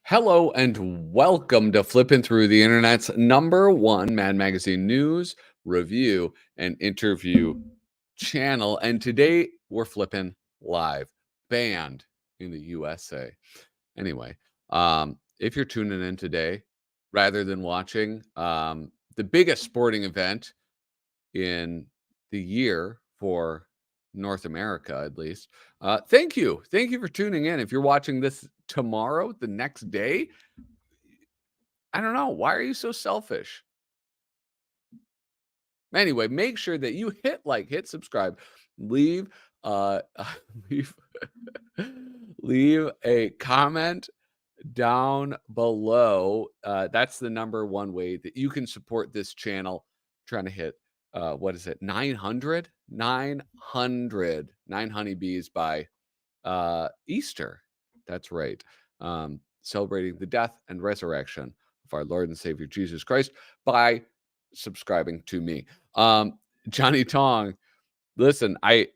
Hello and welcome to Flippin' Through the Internet's number one Mad Magazine news, review, and interview channel. And today we're flipping live, banned in the USA. Anyway, if you're tuning in today, rather than watching the biggest sporting event in the year for North America, at least. Thank you. Thank you for tuning in. If you're watching this tomorrow, the next day, I don't know. Why are you so selfish? Anyway, make sure that you hit like, hit subscribe, leave uh leave leave a comment down below. That's the number one way that you can support this channel. Trying to hit what is it? 900 9 honeybees by Easter. That's right. Celebrating the death and resurrection of our Lord and Savior Jesus Christ by subscribing to me. Johnny Tong, listen, I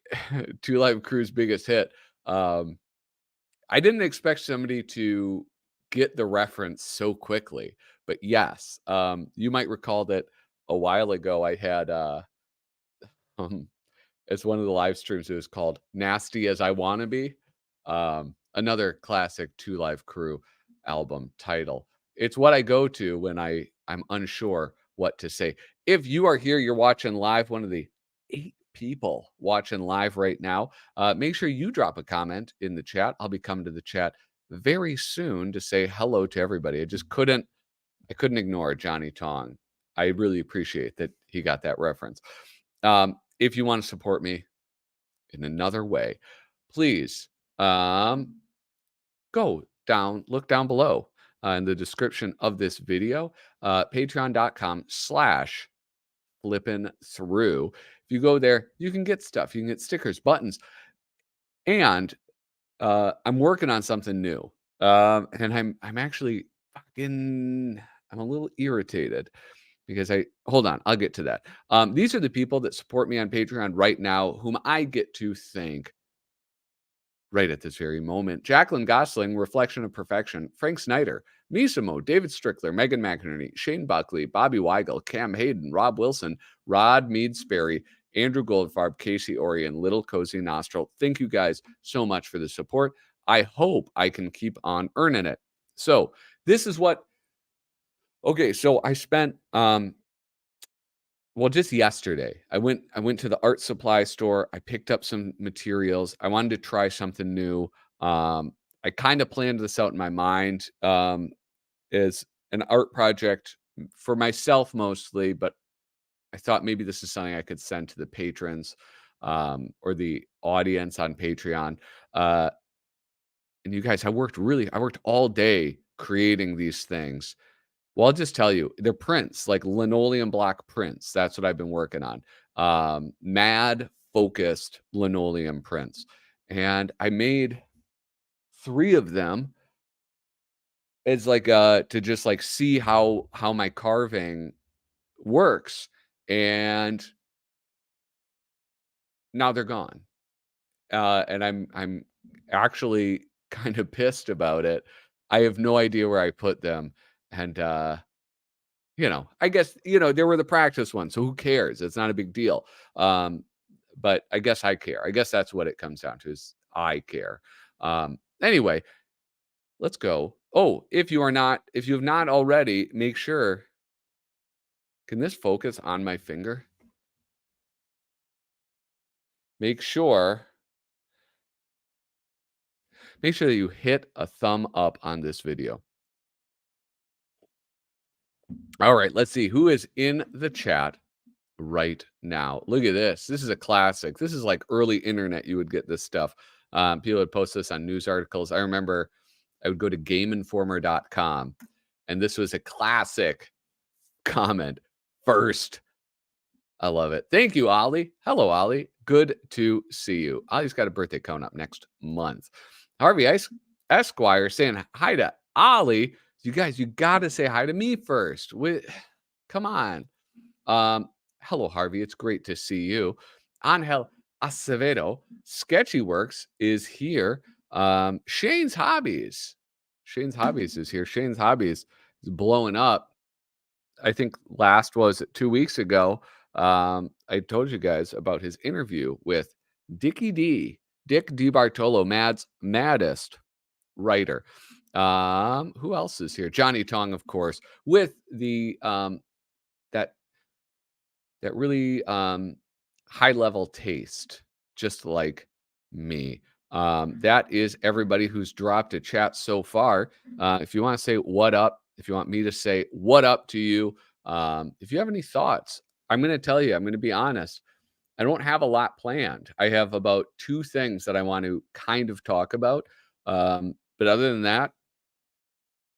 Two Live Crew's biggest hit. I didn't expect somebody to get the reference so quickly, but yes, you might recall that a while ago I had um, it's one of the live streams. It was called "Nasty as I Wanna Be," another classic Two Live Crew album title. It's what I go to when I'm unsure what to say. If you are here, you're watching live, one of the 8 people watching live right now, make sure you drop a comment in the chat. I'll be coming to the chat very soon to say hello to everybody. I couldn't ignore Johnny Tong. I really appreciate that he got that reference. If you want to support me in another way, please look down below in the description of this video, patreon.com/flippinthrough. If you go there, you can get stuff. You can get stickers, buttons, and I'm working on something new. And I'm actually I'm a little irritated because hold on, I'll get to that. These are the people that support me on Patreon right now, whom I get to thank right at this very moment: Jacqueline Gosling, Reflection of Perfection; Frank Snyder; Misamo; David Strickler; Megan McInerney; Shane Buckley; Bobby Weigel; Cam Hayden; Rob Wilson; Rod Mead Sperry; Andrew Goldfarb; Casey Orion; Little Cozy Nostril. Thank you guys so much for the support. I hope I can keep on earning it. So this is what. Okay, so I spent well, just yesterday, I went to the art supply store. I picked up some materials. I wanted to try something new. I kind of planned this out in my mind as an art project for myself mostly, but I thought maybe this is something I could send to the patrons or the audience on Patreon. And you guys, I worked all day creating these things. Well, I'll just tell you, they're prints, like linoleum block prints. That's what I've been working on. Mad focused linoleum prints. And I made 3 of them. It's like to just like see how my carving works. And now they're gone. And I'm actually kind of pissed about it. I have no idea where I put them. And I guess, there were the practice ones, so who cares? It's not a big deal. But I guess I care. I guess that's what it comes down to, is I care. Anyway, let's go. Oh, if you have not already, make sure. Can this focus on my finger? Make sure that you hit a thumb up on this video. All right, let's see who is in the chat right now. Look at this. This is a classic. This is like early internet. You would get this stuff. People would post this on news articles. I remember I would go to GameInformer.com, and this was a classic comment. First, I love it. Thank you, Ollie. Hello, Ollie. Good to see you. Ollie's got a birthday coming up next month. Harvey Esquire saying hi to Ollie. You guys, you got to say hi to me first. Come on. Hello, Harvey. It's great to see you. Angel Acevedo, Sketchy Works, is here. Shane's Hobbies. Shane's Hobbies is here. Shane's Hobbies is blowing up. I think last was 2 weeks ago. I told you guys about his interview with Dickie D, Dick DiBartolo, Mad's maddest writer. Who else is here? Johnny Tong, of course, with the that really high level taste, just like me. That is everybody who's dropped a chat so far. If you want to say what up, if you want me to say what up to you, if you have any thoughts, I'm going to tell you, I'm going to be honest. I don't have a lot planned. I have about 2 things that I want to kind of talk about. But other than that,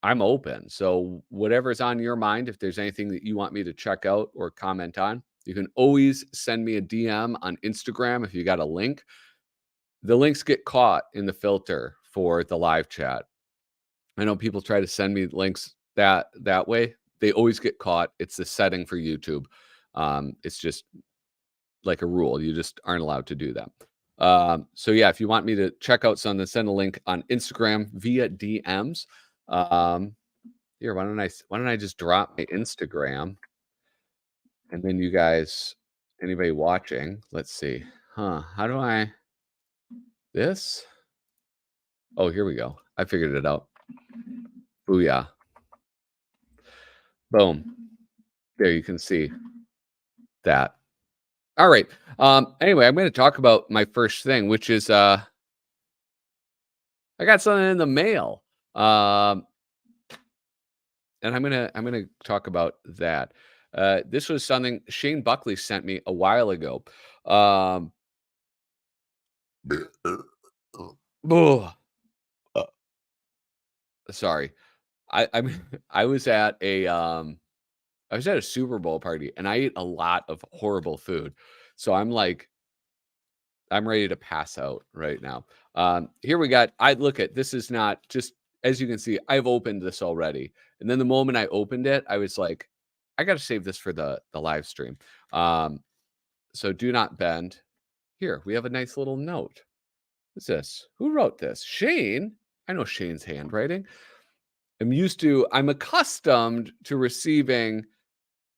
I'm open. So whatever's on your mind, if there's anything that you want me to check out or comment on, you can always send me a DM on Instagram if you got a link. The links get caught in the filter for the live chat. I know people try to send me links that way. They always get caught. It's the setting for YouTube. It's just like a rule. You just aren't allowed to do that. So yeah, if you want me to check out something, send a link on Instagram via DMs. Here, why don't I just drop my Instagram, and then you guys, anybody watching, let's see. How do I this? Oh, here we go. I figured it out. Booyah. Boom. There you can see that. All right. Anyway, I'm going to talk about my first thing, which is I got something in the mail. And I'm gonna talk about that. This was something Shane Buckley sent me a while ago. Oh, sorry. I mean, I was at a Super Bowl party and I ate a lot of horrible food. So I'm ready to pass out right now. Here we got, I look at, this is not just, as you can see, I've opened this already. And then the moment I opened it, I was like, I got to save this for the live stream. So do not bend. Here, we have a nice little note. What's this? Who wrote this? Shane? I know Shane's handwriting. I'm accustomed to receiving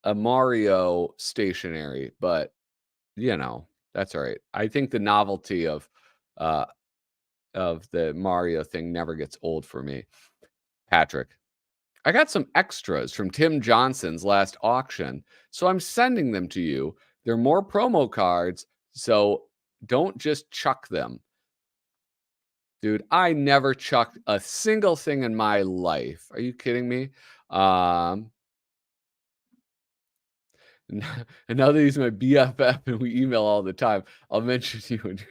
a Mario stationery, but that's all right. I think the novelty of the Mario thing never gets old for me. Patrick, I got some extras from Tim Johnson's last auction, so I'm sending them to you. They're more promo cards, so don't just chuck them. Dude, I never chucked a single thing in my life. Are you kidding me? And now that he's my BFF and we email all the time, I'll mention you in your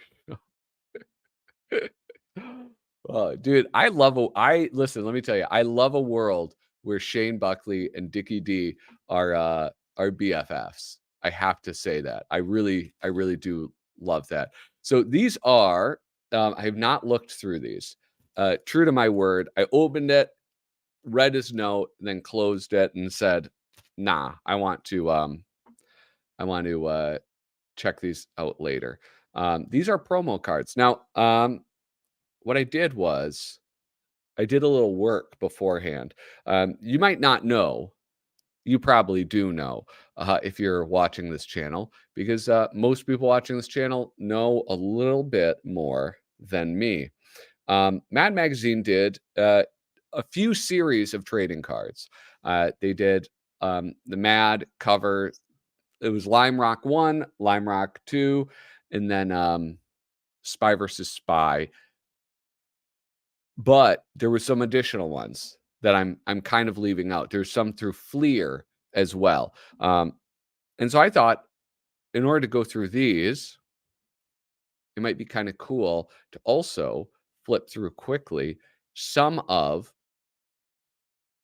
show. Dude, listen, let me tell you, I love a world where Shane Buckley and Dickie D are BFFs. I have to say that. I really do love that. So these are, I have not looked through these. True to my word, I opened it, read his note, then closed it and said, nah, I want to check these out later. These are promo cards. Now, what I did was I did a little work beforehand. You might not know. You probably do know if you're watching this channel, because most people watching this channel know a little bit more than me. Mad Magazine did a few series of trading cards. They did the Mad cover. It was Lime Rock 1, Lime Rock 2, and then Spy versus Spy. But there were some additional ones that I'm kind of leaving out. There's some through Fleer as well. And so I thought, in order to go through these, it might be kind of cool to also flip through quickly some of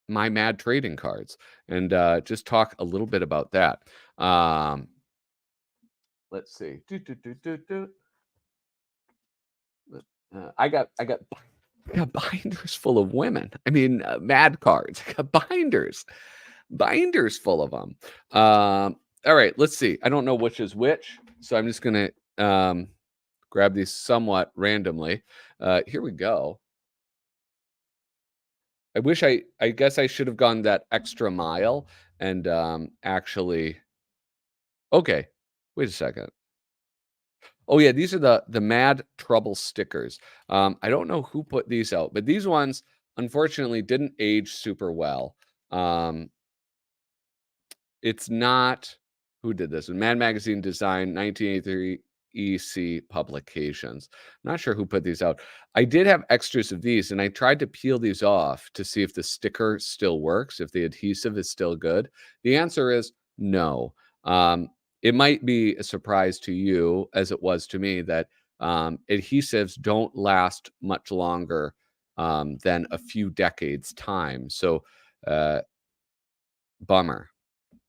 my Mad trading cards and just talk a little bit about that. Let's see. I got binders full of women. I mean, Mad cards. I got binders full of them. All right, let's see. I don't know which is which, so I'm just gonna grab these somewhat randomly. Here we go. I guess I should have gone that extra mile and, actually okay, wait a second. Oh, yeah, these are the Mad Trouble stickers. I don't know who put these out, but these ones, unfortunately, didn't age super well. Um, it's not who did this? Mad Magazine Design, 1983 EC Publications. Not sure who put these out. I did have extras of these, and I tried to peel these off to see if the sticker still works, if the adhesive is still good. The answer is no. Um, it might be a surprise to you, as it was to me, that adhesives don't last much longer than a few decades' time. So, uh, bummer.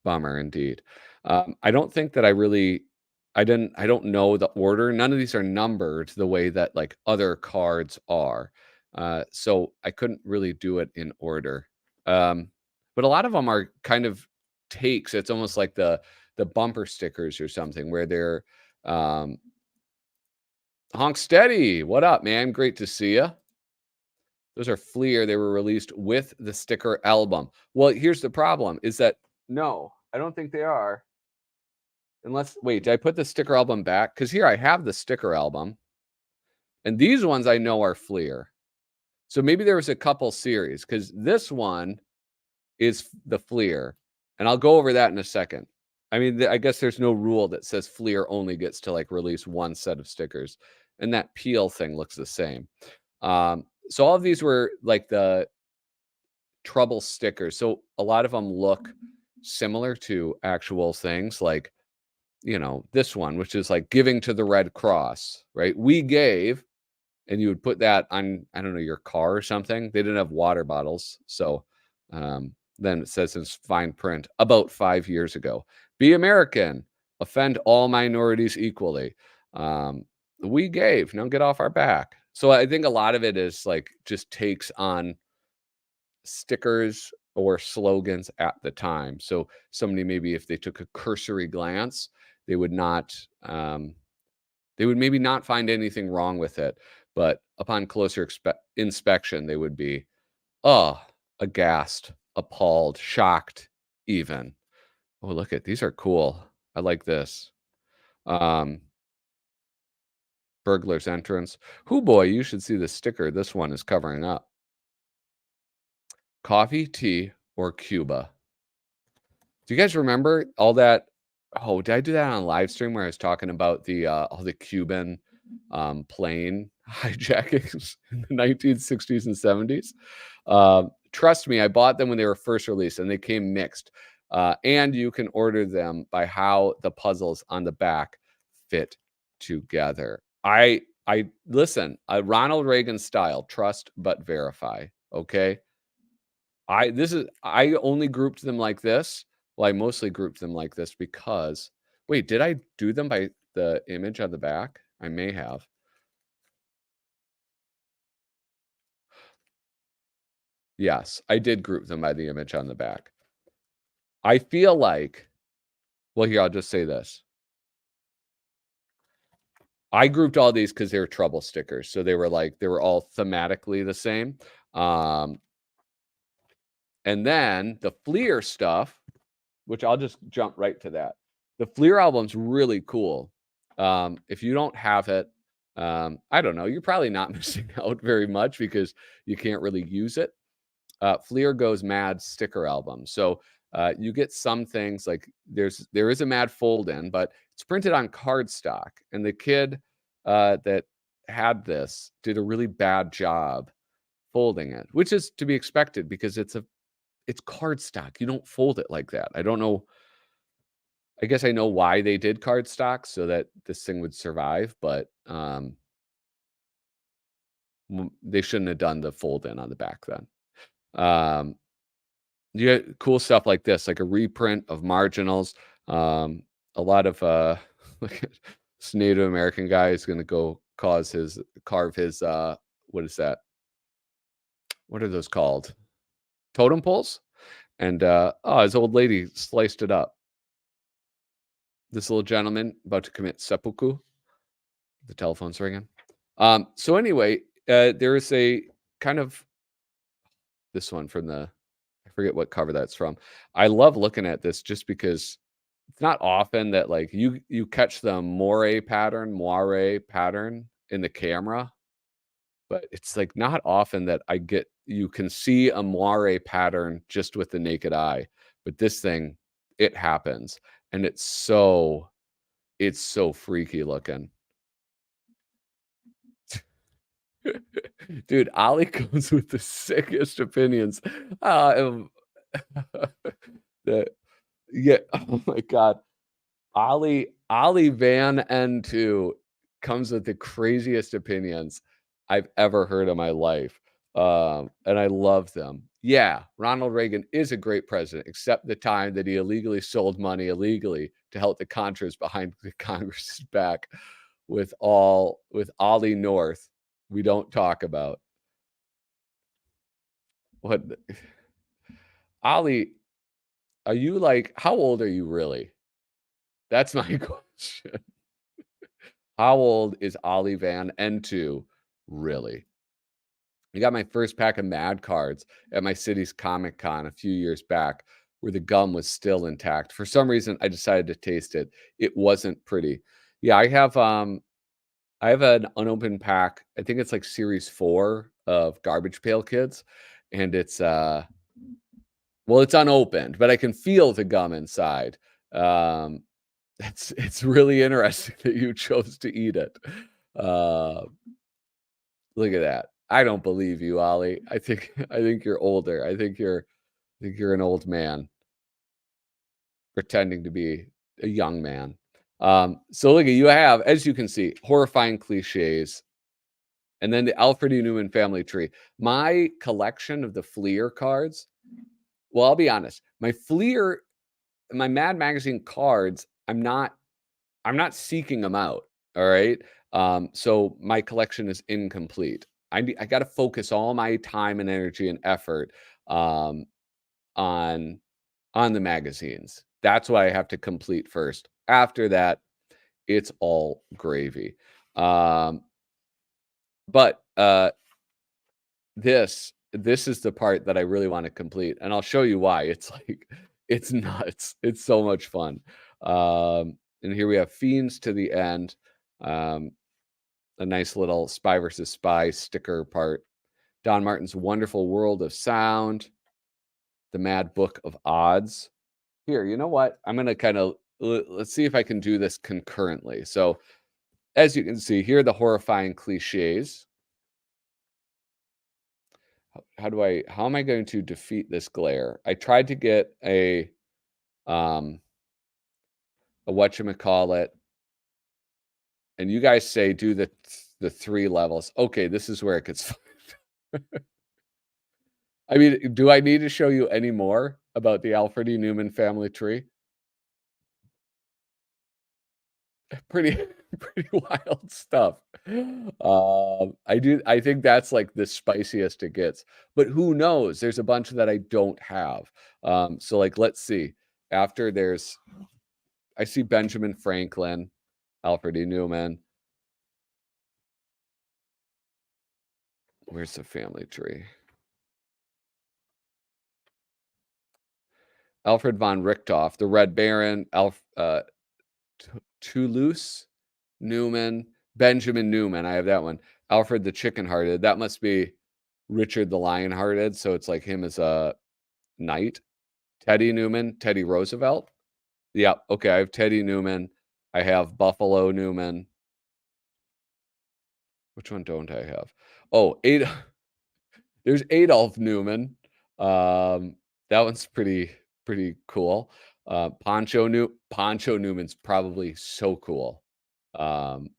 Bummer indeed. I don't think that I don't know the order. None of these are numbered the way that like other cards are. So I couldn't really do it in order. Um, but a lot of them are kind of takes. It's almost like the bumper stickers or something where they're um honk steady. What up, man? Great to see you. Those are Fleer. They were released with the sticker album. Well, here's the problem is that no, I don't think they are. Unless wait, did I put the sticker album back? Because here I have the sticker album, and these ones I know are Fleer. So maybe there was a couple series, because this one is the Fleer, and I'll go over that in a second. I mean, I guess there's no rule that says Fleer only gets to, like, release one set of stickers, and that peel thing looks the same. So all of these were, like, the trouble stickers, so a lot of them look similar to actual things, like, this one, which is like giving to the Red Cross, right? We gave, and you would put that on, I don't know, your car or something. They didn't have water bottles. So then it says in fine print about 5 years ago, be American, offend all minorities equally. Um, we gave, now get off our back. So I think a lot of it is like just takes on stickers or slogans at the time. So somebody maybe if they took a cursory glance, they would not they would maybe not find anything wrong with it, but upon closer inspection, they would be oh, aghast, appalled, shocked, even. Oh, look at these are cool. I like this. Um, Burglar's entrance. Who boy, you should see the sticker this one is covering up. Coffee, tea, or Cuba. Do you guys remember all that? Oh, did I do that on live stream where I was talking about the all the Cuban plane hijackings in the 1960s and 70s? Trust me, I bought them when they were first released, and they came mixed. And you can order them by how the puzzles on the back fit together. I listen, Ronald Reagan style, trust but verify. Okay, I only grouped them like this. Well, I mostly grouped them like this because wait, did I do them by the image on the back? I may have. Yes, I did group them by the image on the back. I feel like well, here, I'll just say this. I grouped all these because they were trouble stickers. So they were all thematically the same. Um, and then the Fleer stuff, which I'll just jump right to that. The Fleer album's really cool. If you don't have it, I don't know, you're probably not missing out very much because you can't really use it. Fleer Goes Mad sticker album. So you get some things like there is a Mad fold in, but it's printed on cardstock, and the kid that had this did a really bad job folding it, which is to be expected because it's cardstock. You don't fold it like that. I don't know. I guess I know why they did cardstock so that this thing would survive, but they shouldn't have done the fold in on the back then. Um, you get cool stuff like this, like a reprint of marginals. A lot of look at this Native American guy is going to go carve his what is that? What are those called? Totem poles? And oh, his old lady sliced it up. This little gentleman about to commit seppuku. The telephone's ringing. So anyway, there is a kind of this one from I forget what cover that's from. I love looking at this just because it's not often that like you catch the moire pattern in the camera, but it's like not often that you can see a moire pattern just with the naked eye. But this thing, it happens, and it's so freaky looking. Dude, Ollie comes with the sickest opinions. Um, the yeah, oh my god. Ollie Van N2 comes with the craziest opinions I've ever heard in my life, and I love them. Yeah, Ronald Reagan is a great president, except the time that he illegally sold money illegally to help the Contras behind the Congress's back with Ollie North. We don't talk about what Ollie. Are you like? How old are you really? That's my question. How old is Ollie Van N2 really? I got my first pack of Mad cards at my city's Comic Con a few years back where the gum was still intact. For some reason, I decided to taste it. It wasn't pretty. Yeah, I have an unopened pack. I think it's like series 4 of Garbage Pail Kids, and it's unopened, but I can feel the gum inside. Um it's really interesting that you chose to eat it. Uh, Look at that. I don't believe you, Ollie. I think you're older. I think you're an old man pretending to be a young man. So look at you have, as you can see, horrifying cliches, and then the Alfred E. Neuman family tree. My collection of the Fleer cards. Well, I'll be honest. My Mad Magazine cards. I'm not seeking them out. All right. So my collection is incomplete. I got to focus all my time and energy and effort um, on on the magazines. That's what I have to complete first. After that, it's all gravy. Um, but this is the part that I really want to complete, and I'll show you why. It's like it's nuts. It's so much fun. And here we have Fiends to the end. Um, a nice little Spy versus Spy sticker part. Don Martin's Wonderful World of Sound, The Mad Book of Odds. Here, you know what? I'm going to kind of let's see if I can do this concurrently. So, as you can see, here are the horrifying cliches. How am I going to defeat this glare? I tried to get um a whatchamacallit, and you guys say do the 3 levels. Okay, this is where it gets I mean, do I need to show you any more about the Alfred E. Neuman family tree? Pretty pretty wild stuff. I think that's, like, the spiciest it gets, but who knows? There's a bunch that I don't have. So, like, let's see. After there's I see Benjamin Franklin, Alfred E. Neuman. Where's the family tree? Alfred von Richthofen, the Red Baron, Toulouse, Newman, Benjamin Newman. I have that one. Alfred the Chicken Hearted. That must be Richard the Lion Hearted. So it's like him as a knight. Teddy Newman, Teddy Roosevelt. Yeah. Okay. I have Teddy Newman. I have Buffalo Newman. Which one don't I have? Oh, there's Adolf Newman. That one's pretty cool. Poncho Newman's probably so cool. Um,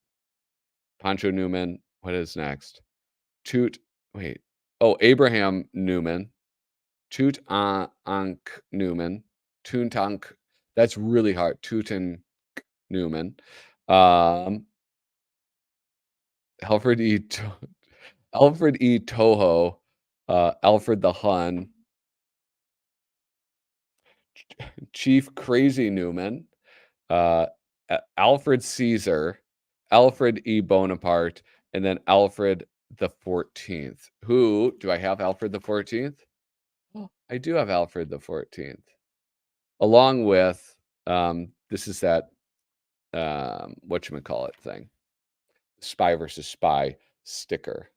Poncho Newman. What is next? Toot. Wait. Oh, Abraham Newman. Toot Ankh Newman. Toontank. That's really hard. Tooten Newman. Um, Alfred E. Alfred E. Toho. Alfred the Hun. Chief Crazy Newman. uh, Alfred Caesar, Alfred E. Bonaparte, and then Alfred the 14th. Who do I have? Alfred the 14th? I do have Alfred the 14th, along with, this is that, whatchamacallit thing, Spy versus Spy sticker.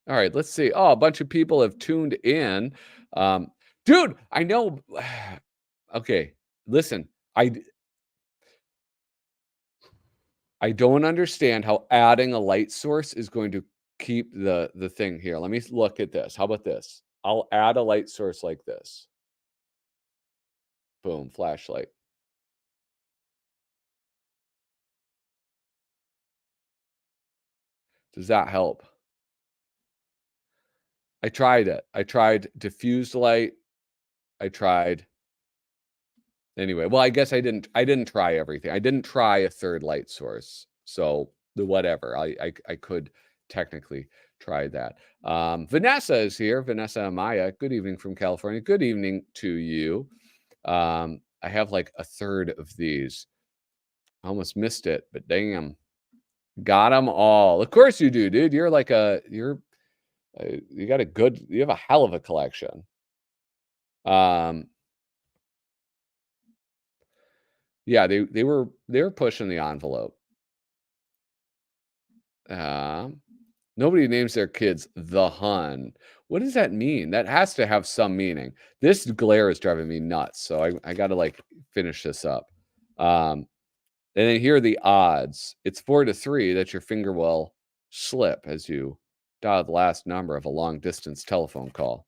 All right, let's see. Oh, a bunch of people have tuned in. Um, dude, I know. Okay, listen, I don't understand how adding a light source is going to keep the thing here. Let me look at this. How about this? I'll add a light source like this. Boom, flashlight. Does that help? I tried it. I tried diffused light. I tried anyway. Well, I guess I didn't try everything. I didn't try a third light source. So the whatever. I could technically try that. Vanessa is here. Vanessa Amaya. Good evening from California. Good evening to you. I have like a third of these. I almost missed it, but damn. Got them all. Of course you do, dude. You're like you got you have a hell of a collection. Um, yeah, they were pushing the envelope. Nobody names their kids the Hun. What does that mean? That has to have some meaning. This glare is driving me nuts, so I got to like finish this up. And then here are the odds. It's 4-3 that your finger will slip as you dial the last number of a long distance telephone call.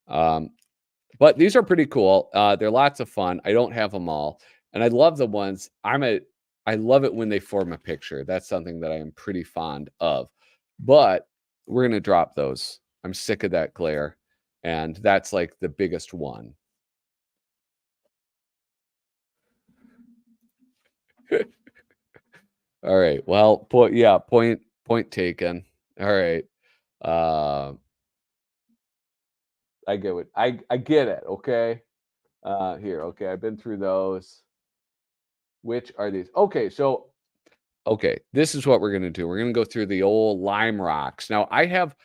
But these are pretty cool. They're lots of fun. I don't have them all, and I love the ones. I love it when they form a picture. That's something that I am pretty fond of. But we're gonna drop those. I'm sick of that glare, and that's like the biggest one. All right. Well, point taken. All right. Uh, I get it. I get it. Okay. Here. Okay. I've been through those. Which are these? Okay. So okay, this is what we're gonna do. We're gonna go through the old lime rocks. Now, I have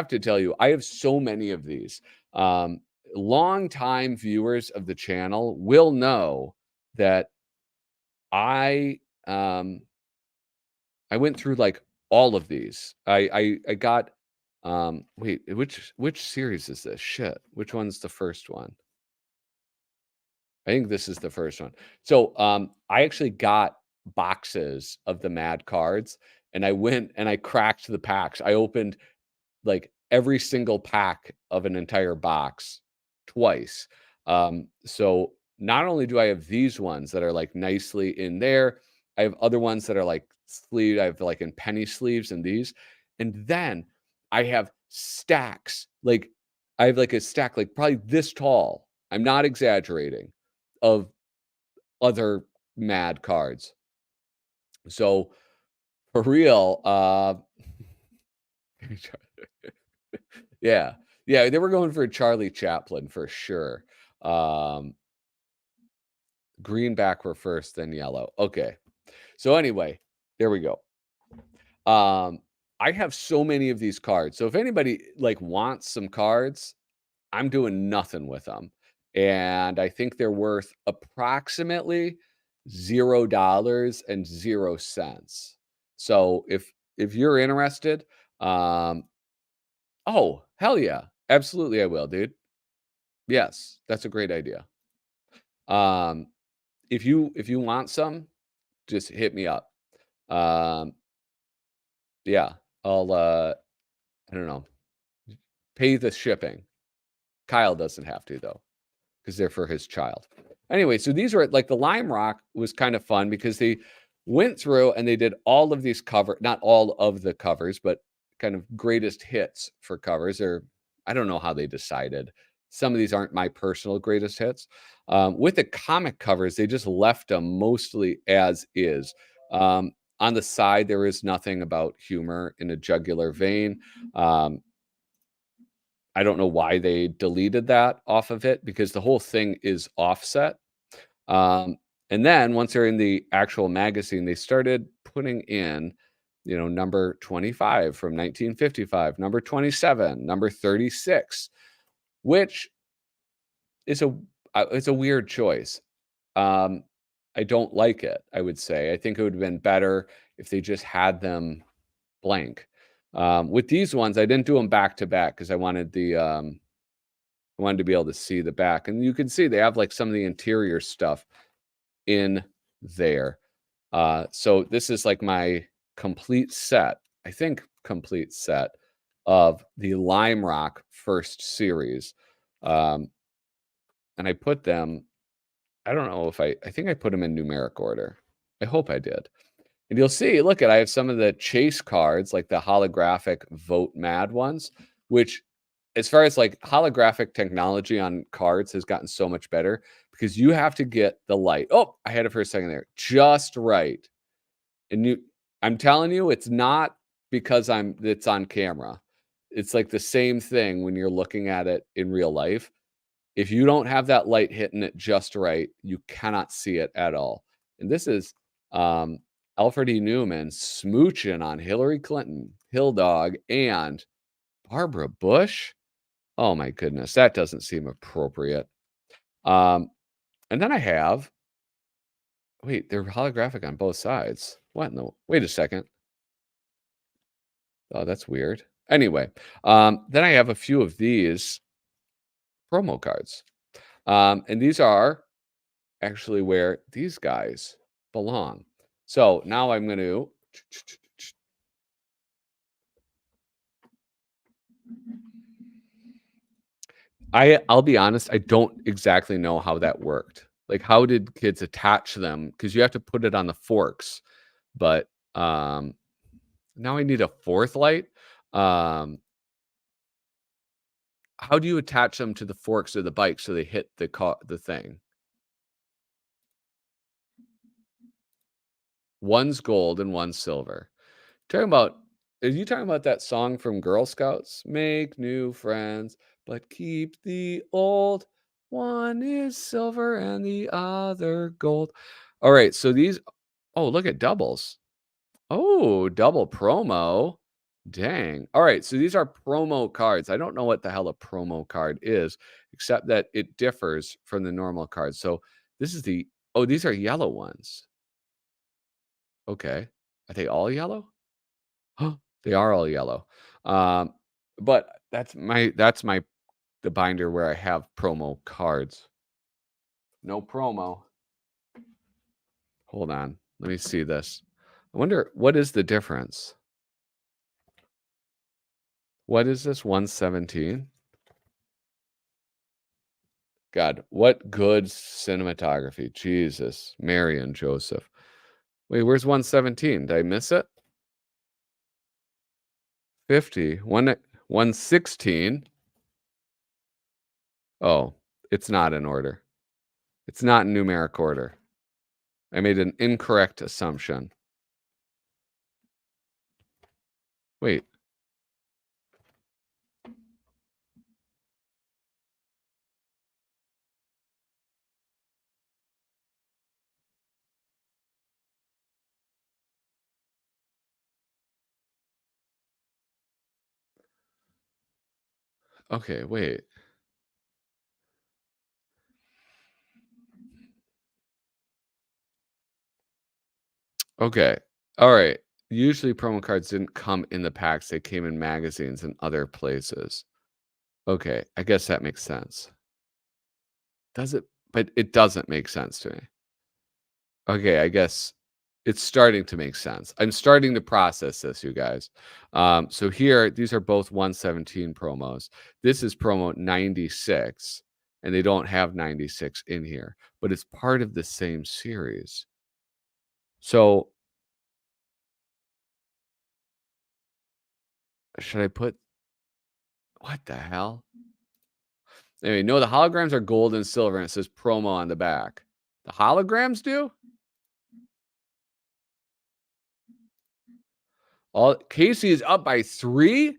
to tell you, I have so many of these. Um, Longtime viewers of the channel will know that I um I went through like all of these. I got wait, which series is this? Shit. Which one's the first one? I think this is the first one. So, I actually got boxes of the Mad cards, and I went and I cracked the packs. I opened like every single pack of an entire box twice. So not only do I have these ones that are like nicely in there, I have other ones that are like sleeved. I have like in penny sleeves and these, and then I have stacks. Like I have like a stack like probably this tall. I'm not exaggerating of other mad cards. So for real, yeah. Yeah, they were going for Charlie Chaplin for sure. Um, Greenback were first, then yellow. Okay. So anyway, there we go. I have so many of these cards. So if anybody like wants some cards, I'm doing nothing with them. And I think they're worth approximately $0.00. So if you're interested, um, oh, hell yeah. Absolutely I will, dude. Yes, that's a great idea. Um, if you want some, just hit me up. Um, yeah, I'll I don't know, pay the shipping. Kyle doesn't have to though, because they're for his child. Anyway, so these were like the Lime Rock was kind of fun because they went through and they did all of these not all of the covers, but kind of greatest hits for covers. Or I don't know how they decided. Some of these aren't my personal greatest hits. With the comic covers, they just left them mostly as is. On the side, there is nothing about humor in a jugular vein. Um, I don't know why they deleted that off of it because the whole thing is offset. Um, and then once they're in the actual magazine, they started putting in, number 25 from 1955, number 27, number 36. which is it's a weird choice. Um, I don't like it, I would say. I think it would have been better if they just had them blank. With these ones, I didn't do them back to back because I wanted to be able to see the back, and you can see they have like some of the interior stuff in there. So this is like my complete set, I think complete set of the Lime Rock first series. Um, and I put them, I don't know if I think I put them in numeric order. I hope I did. And you'll see, look at, I have some of the chase cards, like the holographic Vote Mad ones, which, as far as like holographic technology on cards has gotten so much better because you have to get the light. Oh, I had it for a second there. Just right. And I'm telling you, it's not because it's on camera. It's like the same thing when you're looking at it in real life. If you don't have that light hitting it just right, you cannot see it at all. And this is um, Alfred E. Neuman smooching on Hillary Clinton, Hill Dog, and Barbara Bush. Oh my goodness, that doesn't seem appropriate. Um, and then I have, wait, they're holographic on both sides. What in the, wait a second. Oh, that's weird. Anyway, then I have a few of these promo cards. And these are actually where these guys belong. So now I'm going to, I'll be honest, I don't exactly know how that worked. Like, how did kids attach them? Because you have to put it on the forks. But now I need a fourth light. Um, how do you attach them to the forks of the bike so they hit the thing? One's gold and one's silver. Talking about, are you talking about that song from Girl Scouts? Make new friends, but keep the old. One is silver and the other gold. All right, so these, oh, look at doubles. Oh, double promo. Dang. All right, so these are promo cards. I don't know what the hell a promo card is, except that it differs from the normal cards. So this is the, oh, these are yellow ones. Okay. Are they all yellow? They are all yellow. Um, but that's my the binder where I have promo cards. No promo. Hold on. Let me see this. I wonder what is the difference? What is this? 117? God, what good cinematography. Jesus, Mary and Joseph. Wait, where's 117? Did I miss it? 50. 116. Oh, it's not in order. It's not in numeric order. I made an incorrect assumption. Wait. Okay, wait. Okay. All right. Usually promo cards didn't come in the packs. They came in magazines and other places. Okay. I guess that makes sense. Does it? But it doesn't make sense to me. Okay. I guess it's starting to make sense. I'm starting to process this, you guys. So here, these are both 117 promos. This is promo 96, and they don't have 96 in here, but it's part of the same series. So should I put, what the hell? Anyway, no, the holograms are gold and silver, and it says promo on the back. The holograms do? All Casey is up by 3?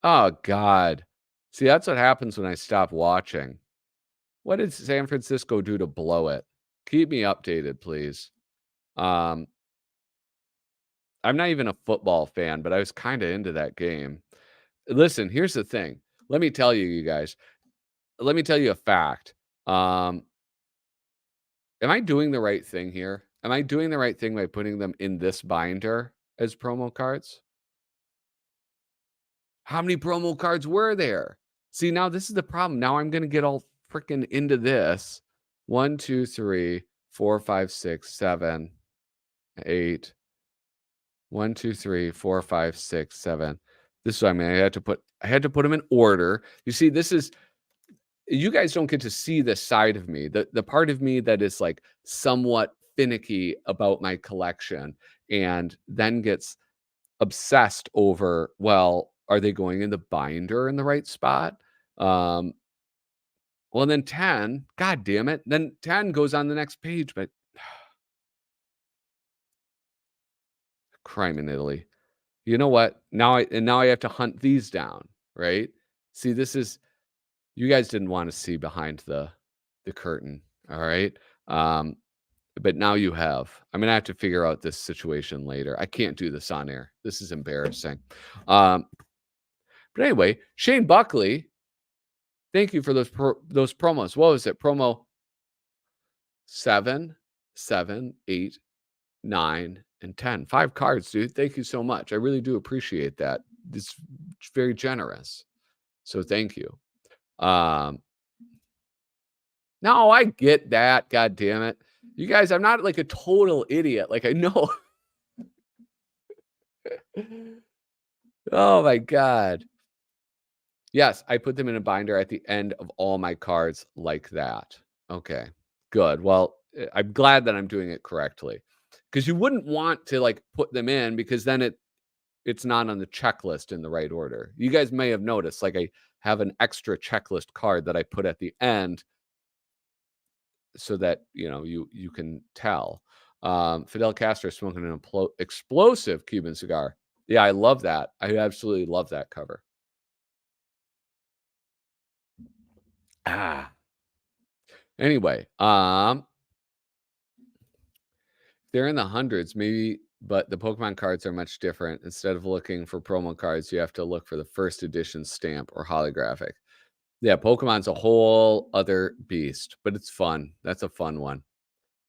Oh God. See, that's what happens when I stop watching. What did San Francisco do to blow it? Keep me updated, please. Um, I'm not even a football fan, but I was kind of into that game. Listen, here's the thing. Let me tell you, you guys. let me tell you a fact. Am I doing the right thing here? Am I doing the right thing by putting them in this binder as promo cards? How many promo cards were there? See, now this is the problem. Now I'm gonna get all freaking into this. 1, 2, 3, 4, 5, 6, 7, 8. 1, 2, 3, 4, 5, 6, 7. This is what I mean. I had to put them in order. You see, this is you guys don't get to see this side of me. The part of me that is like somewhat finicky about my collection and then gets obsessed over, well, are they going in the binder in the right spot? Um, well, then 10, god damn it. Then 10 goes on the next page, but crime in Italy. You know what? Now I have to hunt these down, right? See, this is you guys didn't want to see behind the curtain, all right? Um, but now you have. I'm gonna have to figure out this situation later. I can't do this on air. This is embarrassing. Um, but anyway, Shane Buckley, thank you for those promos. What was it? Promo 7, 7, 8, 9, and 10. 5 cards, dude. Thank you so much. I really do appreciate that. It's very generous. So thank you. No, I get that. God damn it. You guys, I'm not like a total idiot. Like I know. Oh my God. Yes, I put them in a binder at the end of all my cards like that. Okay, good. Well, I'm glad that I'm doing it correctly because you wouldn't want to like put them in because then it's not on the checklist in the right order. You guys may have noticed like I have an extra checklist card that I put at the end so that you can tell. Fidel Castro smoking an explosive Cuban cigar. Yeah, I love that. I absolutely love that cover. Ah. Anyway, they're in the hundreds, maybe, but the Pokemon cards are much different. Instead of looking for promo cards, you have to look for the first edition stamp or holographic. Yeah, Pokemon's a whole other beast, but it's fun. That's a fun one.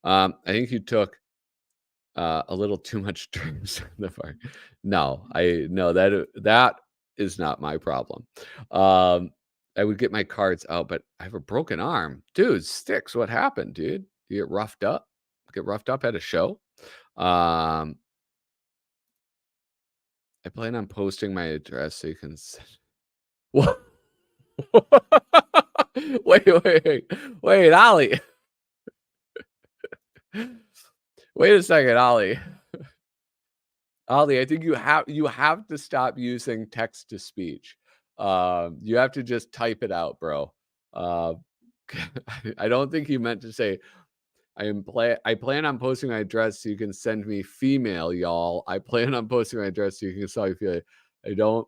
I think you took a little too much drinks in the park. No, that is not my problem. I would get my cards out, but I have a broken arm. Dude, Sticks, what happened, dude? You get roughed up? Get roughed up at a show? Um, I plan on posting my address so you can what? Wait, Ollie. Wait a second, Ollie. Ollie, I think you have to stop using text to speech. You have to just type it out, bro. Uh, I don't think you meant to say I plan on posting my address so you can send me female, y'all. I plan on posting my address so you can send me female. I don't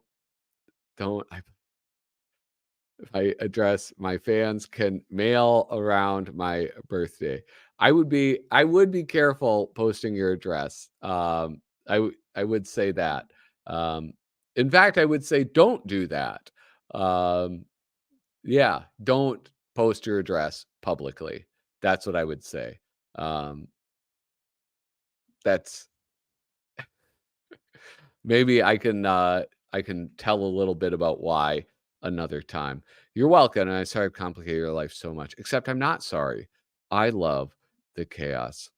my address my fans can mail around my birthday. I would be careful posting your address. I would say that. Um, in fact, I would say don't do that. Um, yeah, don't post your address publicly. That's what I would say. Um, that's maybe I can tell a little bit about why another time. You're welcome, and I'm sorry I've complicated your life so much. Except I'm not sorry. I love the chaos.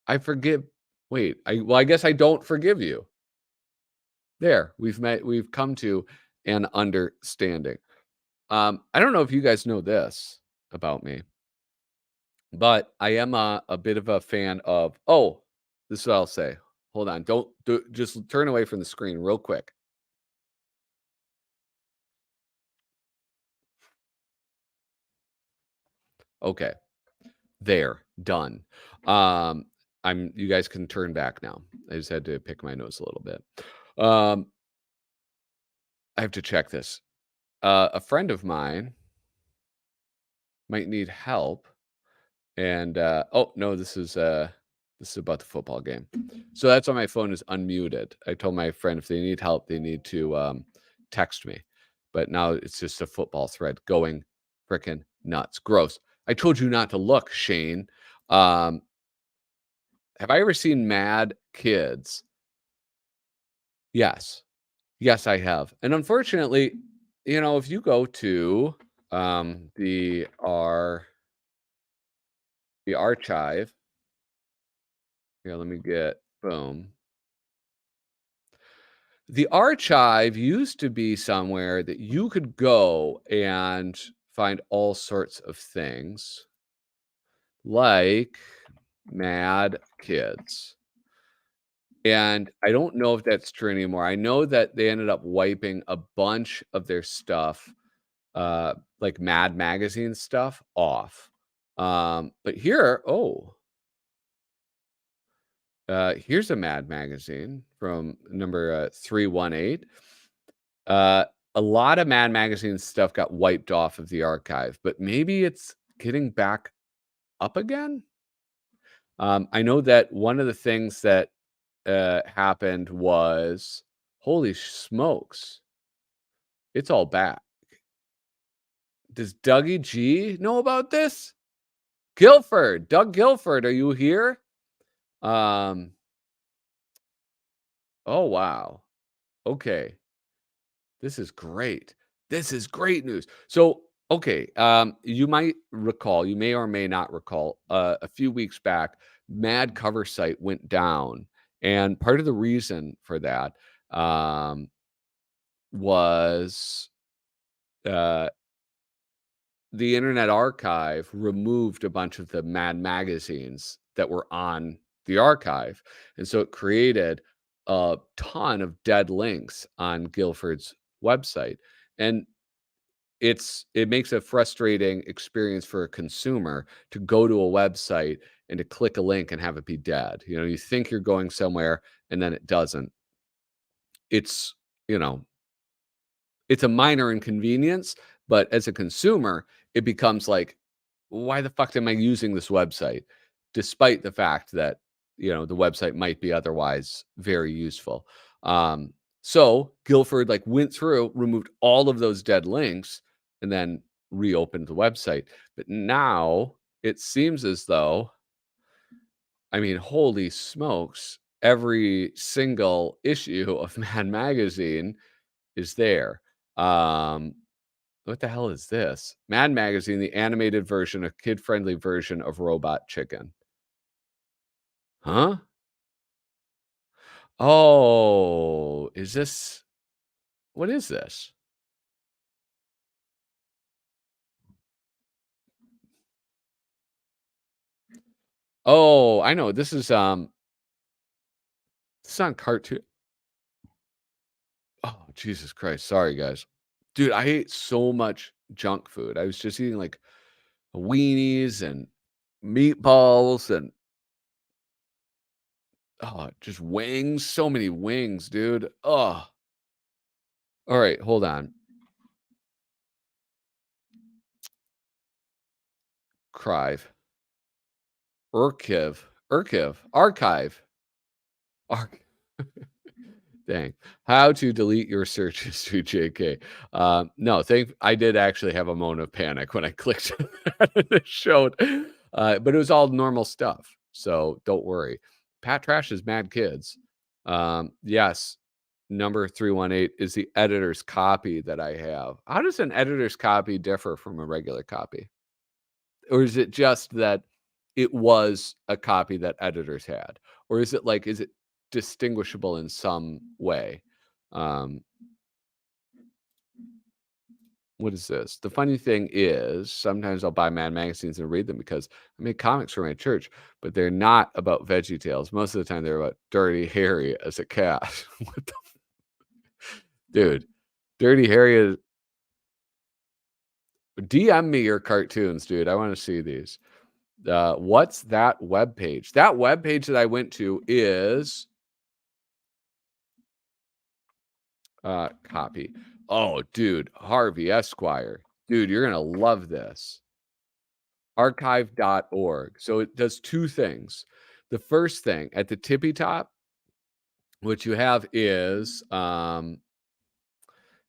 I forgive. Wait, I guess I don't forgive you. There, we've come to an understanding. I don't know if you guys know this about me, but I am a bit of a fan of. Oh, this is what I'll say. Hold on, don't just turn away from the screen real quick. Okay. There, done. Um, you guys can turn back now. I just had to pick my nose a little bit. I have to check this. A friend of mine might need help, and oh no, this is about the football game. So that's why my phone is unmuted. I told my friend if they need help, they need to text me. But now it's just a football thread going Frickin' nuts. Gross. I told you not to look, Shane. Um, have I ever seen Mad Kids? Yes. Yes, I have. And unfortunately, if you go to the archive, here, let me get boom. The archive used to be somewhere that you could go and find all sorts of things like Mad Kids. And I don't know if that's true anymore. I know that they ended up wiping a bunch of their stuff, like Mad Magazine stuff, off. But here's a Mad Magazine from number 318. Uh, a lot of Mad Magazine stuff got wiped off of the archive, but maybe it's getting back up again. I know that one of the things that happened was, holy smokes, it's all back. Does Dougie G know about this? Doug Guilford, are you here? Oh wow. Okay. This is great. This is great news. So, okay, you may or may not recall, a few weeks back, Mad Cover Site went down, and part of the reason for that was uh, the Internet Archive removed a bunch of the Mad magazines that were on the archive, and so it created a ton of dead links on Guilford's website, and it makes a frustrating experience for a consumer to go to a website and to click a link and have it be dead. You think you're going somewhere and then it doesn't. It's, you know, it's a minor inconvenience, but as a consumer, it becomes like, why the fuck am I using this website? Despite the fact that, the website might be otherwise very useful. So Guilford went through, removed all of those dead links, and then reopened the website. But now it seems as though, I mean, holy smokes, every single issue of Mad Magazine is there. Um, what the hell is this? Mad Magazine, the animated version, a kid-friendly version of Robot Chicken. Huh? Oh, what is this? Oh, I know. This is on cartoon. Oh, Jesus Christ. Sorry, guys. Dude, I ate so much junk food. I was just eating weenies and meatballs and just wings. So many wings, dude. Oh. All right, hold on. Crive. Archive. Arch Dang. How to delete your search history, JK. No, I did actually have a moment of panic when I clicked on that and it showed. But it was all normal stuff. So don't worry. Pat Trash's Mad Kids. Yes, number 318 is the editor's copy that I have. How does an editor's copy differ from a regular copy? Or is it just that it was a copy that editors had? Or is it distinguishable in some way? Um, what is this? The funny thing is, sometimes I'll buy Mad magazines and read them because I make comics for my church, but they're not about Veggie Tales. Most of the time, they're about Dirty Harry as a cat. What the dude? Dirty Harry is. DM me your cartoons, dude. I want to see these. What's that web page? That web page that I went to is copy. Oh, dude, Harvey Esquire. Dude, you're gonna love this. Archive.org. So it does two things. The first thing at the tippy top, what you have is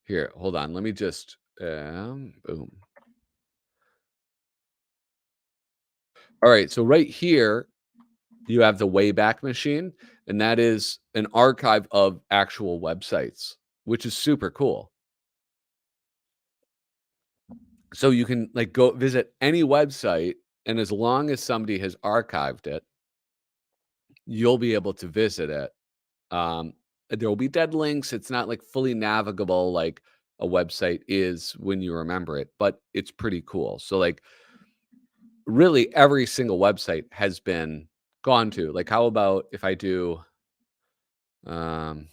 here, hold on. Let me just boom. All right, so right here, you have the Wayback Machine, and that is an archive of actual websites, which is super cool. So you can, like, go visit any website, and as long as somebody has archived it, you'll be able to visit it. There will be dead links. It's not, like, fully navigable like a website is when you remember it, but it's pretty cool. So, like, really every single website has been gone to. Like, how about if I do, um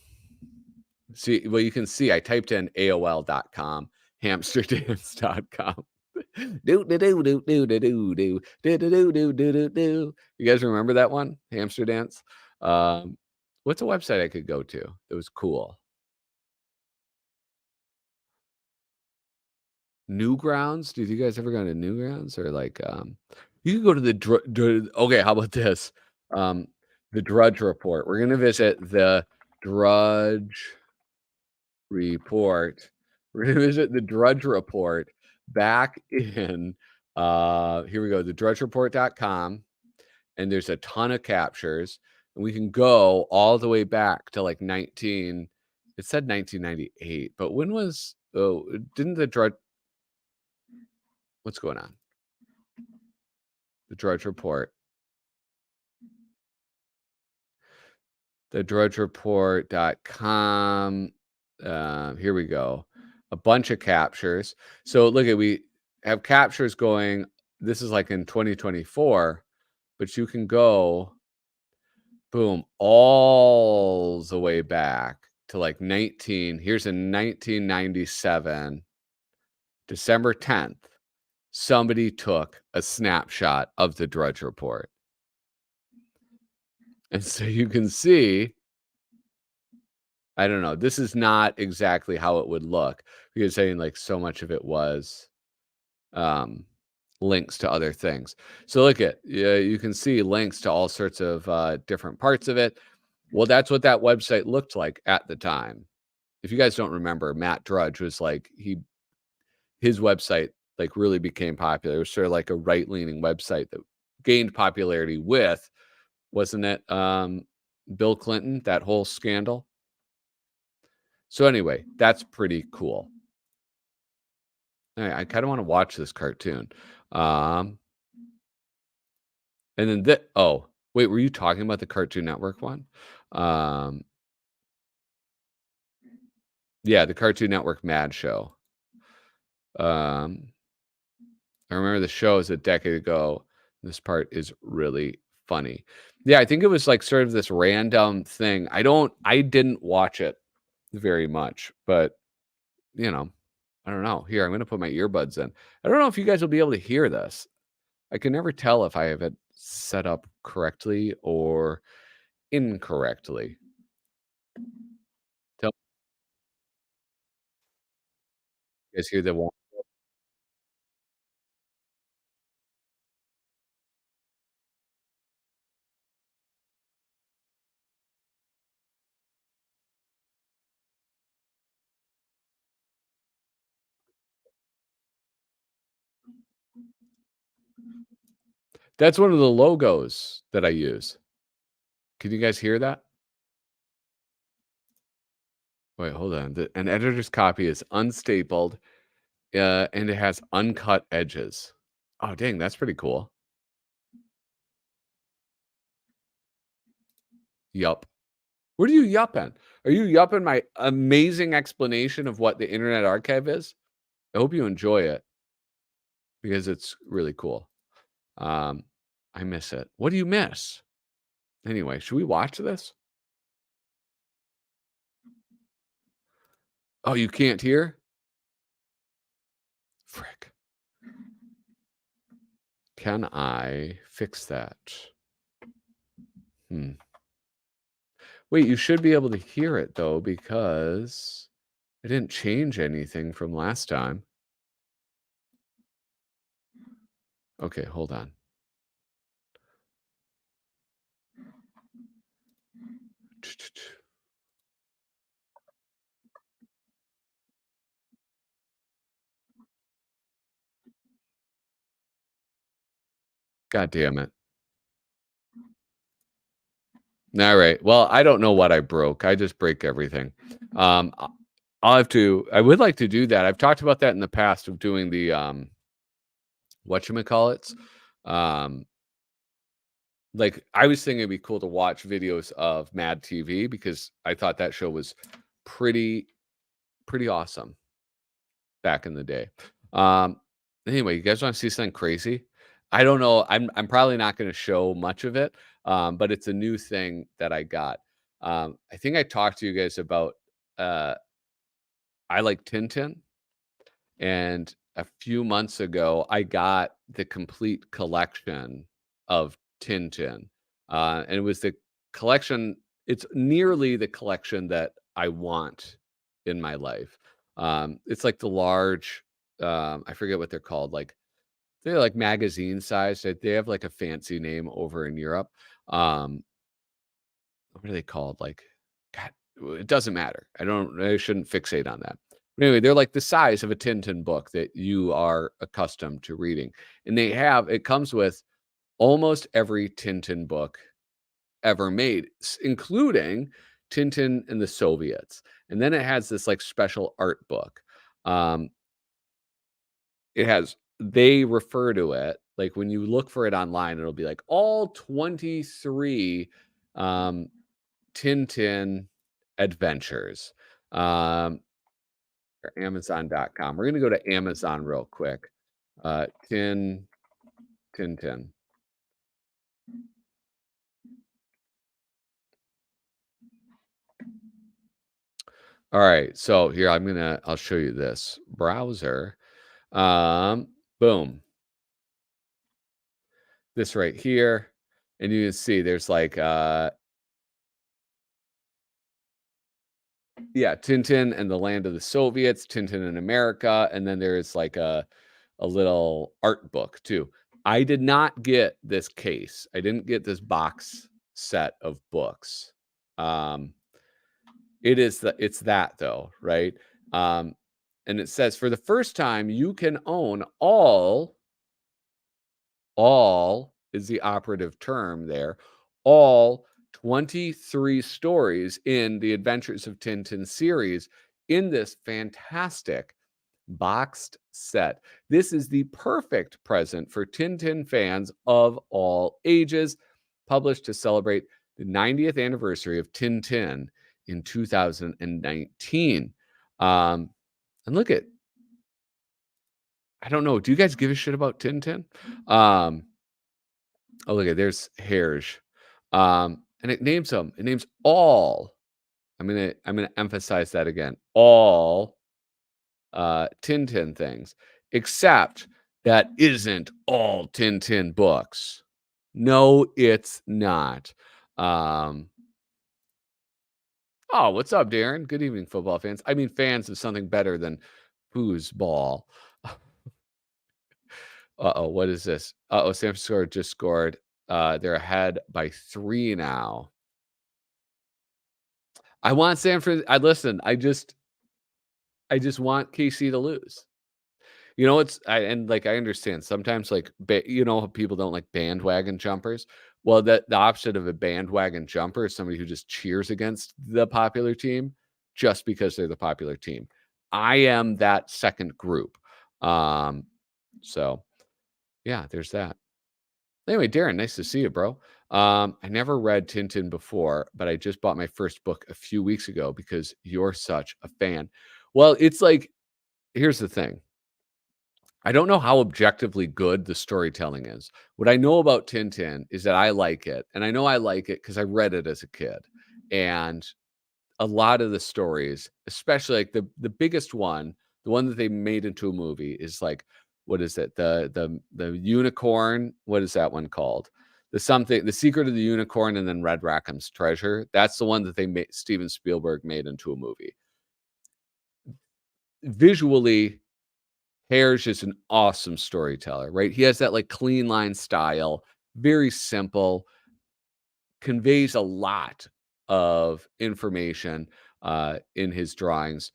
see, well, you can see I typed in AOL.com, hamsterdance.com. Do do do do do do do do do do do do do do. You guys remember that one? Hamster dance? Um, what's a website I could go to that was cool? Newgrounds? Did you guys ever go to Newgrounds or like, you could go to the okay, how about this? Um, the Drudge Report. We're gonna visit the Drudge Report. We're gonna visit the Drudge Report back in, here we go, the drudgereport.com, and there's a ton of captures, and we can go all the way back to, like, 19 it said 1998, but when was oh, didn't the Drudge what's going on? The Drudge Report. The drudgereport.com. Here we go. A bunch of captures. So look at we have captures going. This is like in 2024, but you can go boom all the way back to like 19. Here's a 1997, December 10th. Somebody took a snapshot of the Drudge Report. And so you can see I don't know. This is not exactly how it would look. You're saying like so much of it was um, links to other things. So look at yeah, you can see links to all sorts of different parts of it. Well, that's what that website looked like at the time. If you guys don't remember, Matt Drudge was like his website like really became popular. It was sort of like a right leaning website that gained popularity with wasn't it Bill Clinton that whole scandal. So anyway, that's pretty cool. I kinda wanna watch this cartoon. Um, and then oh, wait, were you talking about the Cartoon Network one? Um, yeah, the Cartoon Network Mad Show. Um, I remember the show was a decade ago. This part is really funny. Yeah, I think it was, like, sort of this random thing. I didn't watch it very much, but, you know, I don't know. Here, I'm gonna put my earbuds in. I don't know if you guys will be able to hear this. I can never tell if I have it set up correctly or incorrectly. Tell you guys hear the one that's one of the logos that I use. Can you guys hear that? Wait, hold on. An editor's copy is unstapled, and it has uncut edges. Oh, dang, that's pretty cool. Yup. What are you yupping? Are you yupping my amazing explanation of what the Internet Archive is? I hope you enjoy it because it's really cool. Um, I miss it. What do you miss? Anyway, should we watch this? Oh, you can't hear? Frick. Can I fix that? Hmm. Wait, you should be able to hear it though, because I didn't change anything from last time. Okay, hold on. God damn it. All right. Well, I don't know what I broke. I just break everything. I'll have to I would like to do that. I've talked about that in the past of doing the whatchamacallits. Um like I was thinking it'd be cool to watch videos of Mad TV because I thought that show was pretty pretty awesome back in the day. Um anyway, you guys want to see something crazy? I don't know. I'm probably not going to show much of it. But it's a new thing that I got. I think I talked to you guys about uh I like Tintin. And a few months ago, I got the complete collection of Tintin. And it was the collection, it's nearly the collection that I want in my life. It's like the large, I forget what they're called. Like they're like magazine size. They have like a fancy name over in Europe. Um, what are they called? Like, God, it doesn't matter. I shouldn't fixate on that. But anyway, they're like the size of a Tintin book that you are accustomed to reading. And it comes with almost every Tintin book ever made, including Tintin and the Soviets. And then it has this like special art book. Um, they refer to it like when you look for it online, it'll be like all 23 um, Tintin adventures. Um, or Amazon.com. We're gonna go to Amazon real quick. Tintin. All right, so here I'll show you this browser. Boom, this right here, and you can see there's like yeah, Tintin and the Land of the Soviets, Tintin in America, and then there's like a little art book too. I did not get this case. I didn't get this box set of books. Um, it's that though, right? Um, and it says for the first time you can own all is the operative term there, all 23 stories in the Adventures of Tintin series in this fantastic boxed set. This is the perfect present for Tintin fans of all ages, published to celebrate the 90th anniversary of Tintin in 2019. And look at, I don't know, do you guys give a shit about Tintin? Um, oh, look at, there's Herge. And it names them, it names all, I'm gonna emphasize that again, all Tintin things, except that isn't all Tintin books. No, it's not. Um, oh, what's up, Darren? Good evening, football fans. I mean, fans of something better than foosball. Uh-oh, what is this? Uh-oh, San Francisco just scored. They're ahead by 3 now. I want San Fran. I listen. I just want KC to lose. You know, and like I understand sometimes like how people don't like bandwagon jumpers. Well, the opposite of a bandwagon jumper is somebody who just cheers against the popular team just because they're the popular team. I am that second group. Um, so yeah, there's that. Anyway, Darren, nice to see you, bro. I never read Tintin before, but I just bought my first book a few weeks ago because you're such a fan. Well, it's like, here's the thing. I don't know how objectively good the storytelling is. What I know about Tintin is that I like it, and I know I like it because I read it as a kid. And a lot of the stories, especially like the biggest one, the one that they made into a movie is like, what is it? The unicorn, what is that one called? The Secret of the Unicorn and then Red Rackham's Treasure. That's the one that they made Steven Spielberg made into a movie. Visually, Hare's just an awesome storyteller, right? He has that like clean line style, very simple, conveys a lot of information in his drawings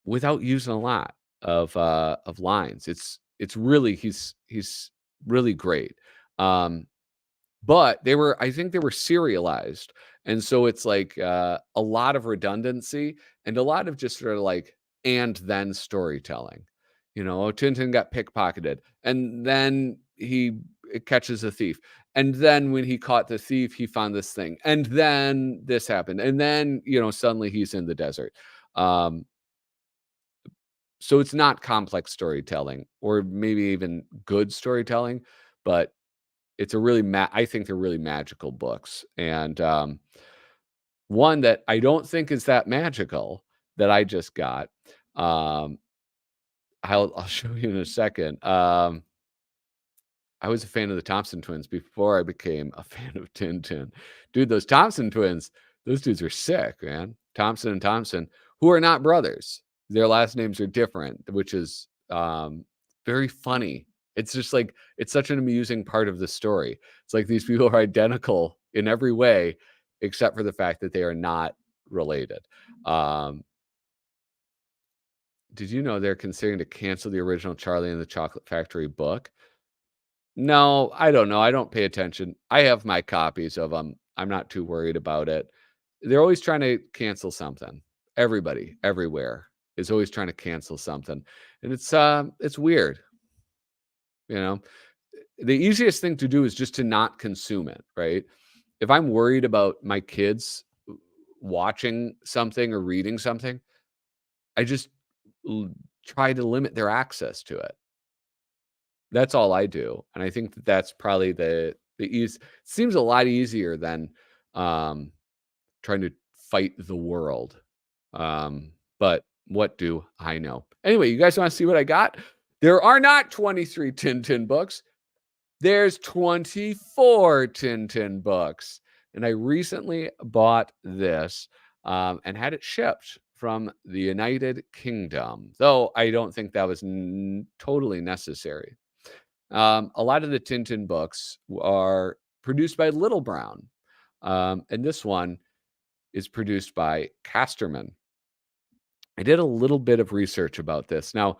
without using a lot of lines. It's really he's really great. Um, but I think they were serialized. And so it's like a lot of redundancy and a lot of just sort of like and then storytelling. Oh, Tintin got pickpocketed, and then he catches a thief. And then when he caught the thief, he found this thing. And then this happened. And then, suddenly he's in the desert. Um, so it's not complex storytelling or maybe even good storytelling, but it's a really I think they're really magical books, and, one that I don't think is that magical that I just got, um, I'll show you in a second. I was a fan of the Thompson twins before I became a fan of Tintin. Dude, those Thompson twins, those dudes are sick, man. Thompson and Thompson, who are not brothers. Their last names are different, which is very funny. It's just like it's such an amusing part of the story. It's like these people are identical in every way, except for the fact that they are not related. Um, did you know they're considering to cancel the original Charlie and the Chocolate Factory book? No, I don't know. I don't pay attention. I have my copies of them. I'm not too worried about it. They're always trying to cancel something. Everybody, everywhere is always trying to cancel something. And it's weird, you know. The easiest thing to do is just to not consume it, right? If I'm worried about my kids watching something or reading something, I just l- try to limit their access to it. That's all I do, and I think that that's probably the ease seems a lot easier than, um, trying to fight the world, but what do I know? Anyway, you guys wanna see what I got? There are not 23 Tintin books, there's 24 Tintin books, and I recently bought this, and had it shipped from the United Kingdom, though I don't think that was totally necessary. A lot of the Tintin books are produced by Little Brown, and this one is produced by Casterman. I did a little bit of research about this. Now,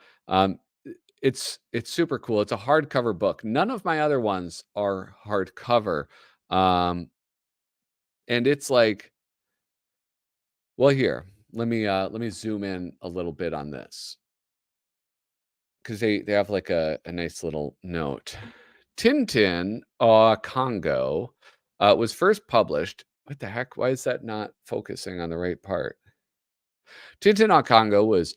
it's super cool. It's a hardcover book. None of my other ones are hardcover, um, and it's like, well, here, let me zoom in a little bit on this. Because they have, like, a nice little note. Tintin, Congo, was first published what the heck? Why is that not focusing on the right part? Tintin au Congo was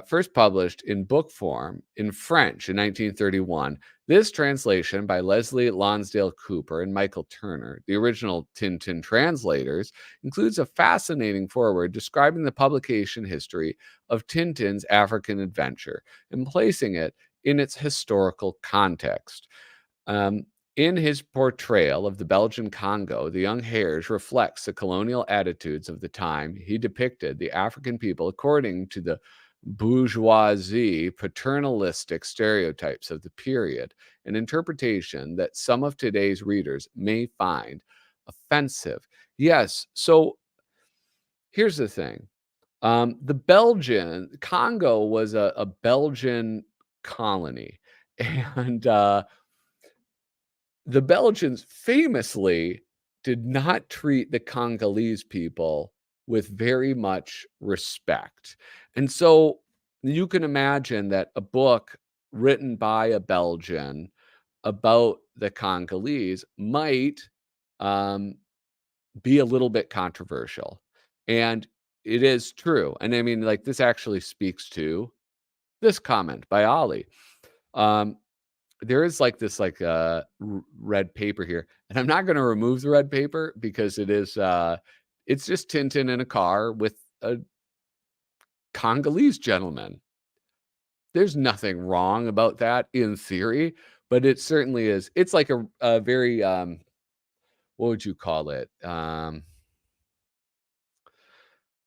first published in book form in French in 1931. This translation by Leslie Lonsdale Cooper and Michael Turner, the original Tintin translators, includes a fascinating foreword describing the publication history of Tintin's African adventure and placing it in its historical context. Um, in his portrayal of the Belgian Congo, the young Hairs reflects the colonial attitudes of the time. He depicted the African people according to the bourgeoisie paternalistic stereotypes of the period, an interpretation that some of today's readers may find offensive. Yes, so here's the thing. The Belgian Congo was a Belgian colony, and the Belgians famously did not treat the Congolese people with very much respect. And so you can imagine that a book written by a Belgian about the Congolese might um, be a little bit controversial. And it is true. And I mean, like, this actually speaks to this comment by Ollie. Um, there is like this like red paper here, and I'm not going to remove the red paper because it's just Tintin in a car with a Congolese gentleman. There's nothing wrong about that in theory, but it certainly is. It's like a very what would you call it?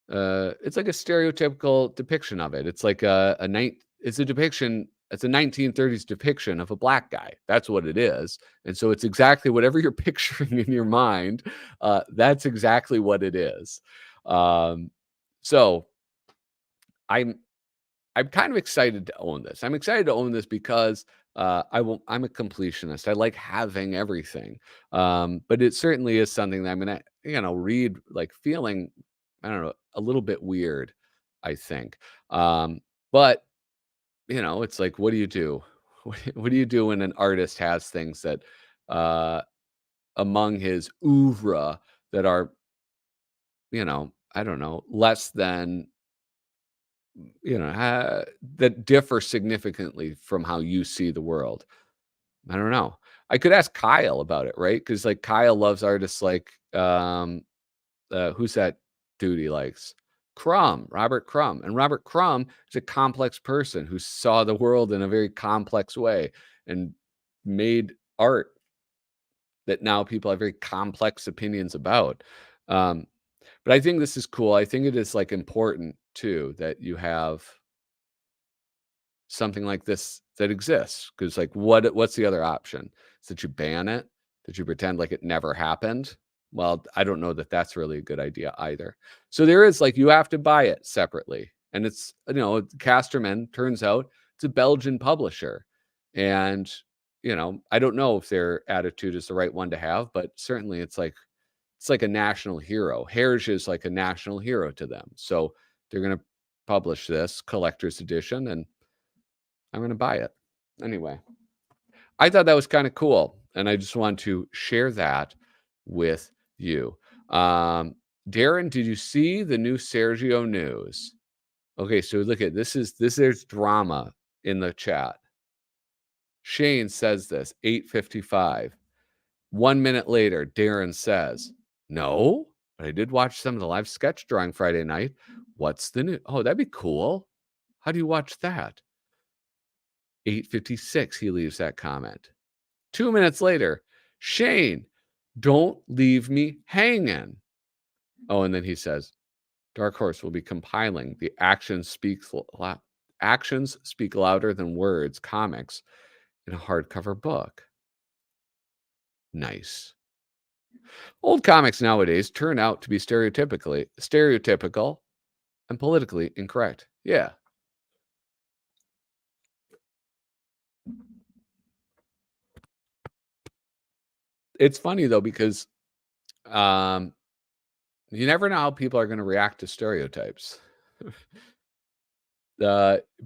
It's like a stereotypical depiction of it. It's like a night. It's a depiction. It's a 1930s depiction of a black guy. That's what it is. And so it's exactly whatever you're picturing in your mind. That's exactly what it is. Um, so I'm I'm kind of excited to own this. I'm excited to own this because I'm a completionist. I like having everything. But it certainly is something that I'm gonna, read like feeling, I don't know, a little bit weird, I think. But it's like, what do you do? What do you do when an artist has things that uh among his oeuvre that are, I don't know, less than, that differ significantly from how you see the world? I don't know. I could ask Kyle about it, right? Because like Kyle loves artists like who's that dude he likes? Robert Crumb. And Robert Crumb is a complex person who saw the world in a very complex way and made art that now people have very complex opinions about. Um, but I think this is cool. I think it is like important too that you have something like this that exists, because like what's the other option? Is that you ban it? That you pretend like it never happened? Well, I don't know that that's really a good idea either. So there is like, you have to buy it separately. And it's, Casterman turns out it's a Belgian publisher. And, I don't know if their attitude is the right one to have, but certainly it's like a national hero. Herge is like a national hero to them. So they're going to publish this collector's edition, and I'm gonna buy it. Anyway, I thought that was kinda cool, and I just want to share that with you. Um, Darren, did you see the new Sergio news? Okay, so look at this, there's drama in the chat. Shane says this, 8:55. 1 minute later, Darren says, "No, but I did watch some of the live sketch drawing Friday night. What's the new? Oh, that'd be cool. How do you watch that?" 8:56, he leaves that comment. 2 minutes later, Shane, don't leave me hanging. Oh, and then he says, Dark Horse will be compiling the actions speak louder than words comics in a hardcover book. Nice. Old comics nowadays turn out to be stereotypical and politically incorrect. Yeah. It's funny though, because um you never know how people are going to react to stereotypes.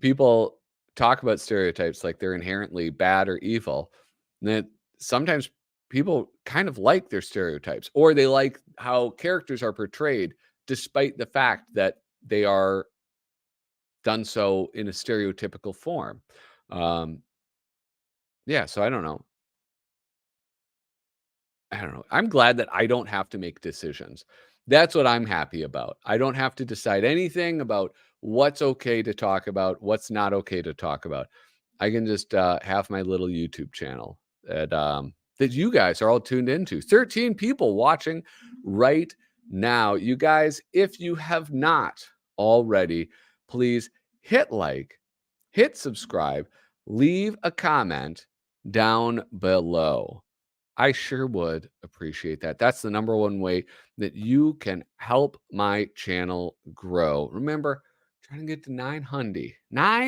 People talk about stereotypes like they're inherently bad or evil. And that sometimes people kind of like their stereotypes, or they like how characters are portrayed, despite the fact that they are done so in a stereotypical form. Um, yeah, so I don't know. I don't know. I'm glad that I don't have to make decisions. That's what I'm happy about. I don't have to decide anything about what's okay to talk about, what's not okay to talk about. I can just have my little YouTube channel that you guys are all tuned into. 13 people watching right now. You guys, if you have not already, please hit like, hit subscribe, leave a comment down below. I sure would appreciate that. That's the number one way that you can help my channel grow. Remember, trying to get to 9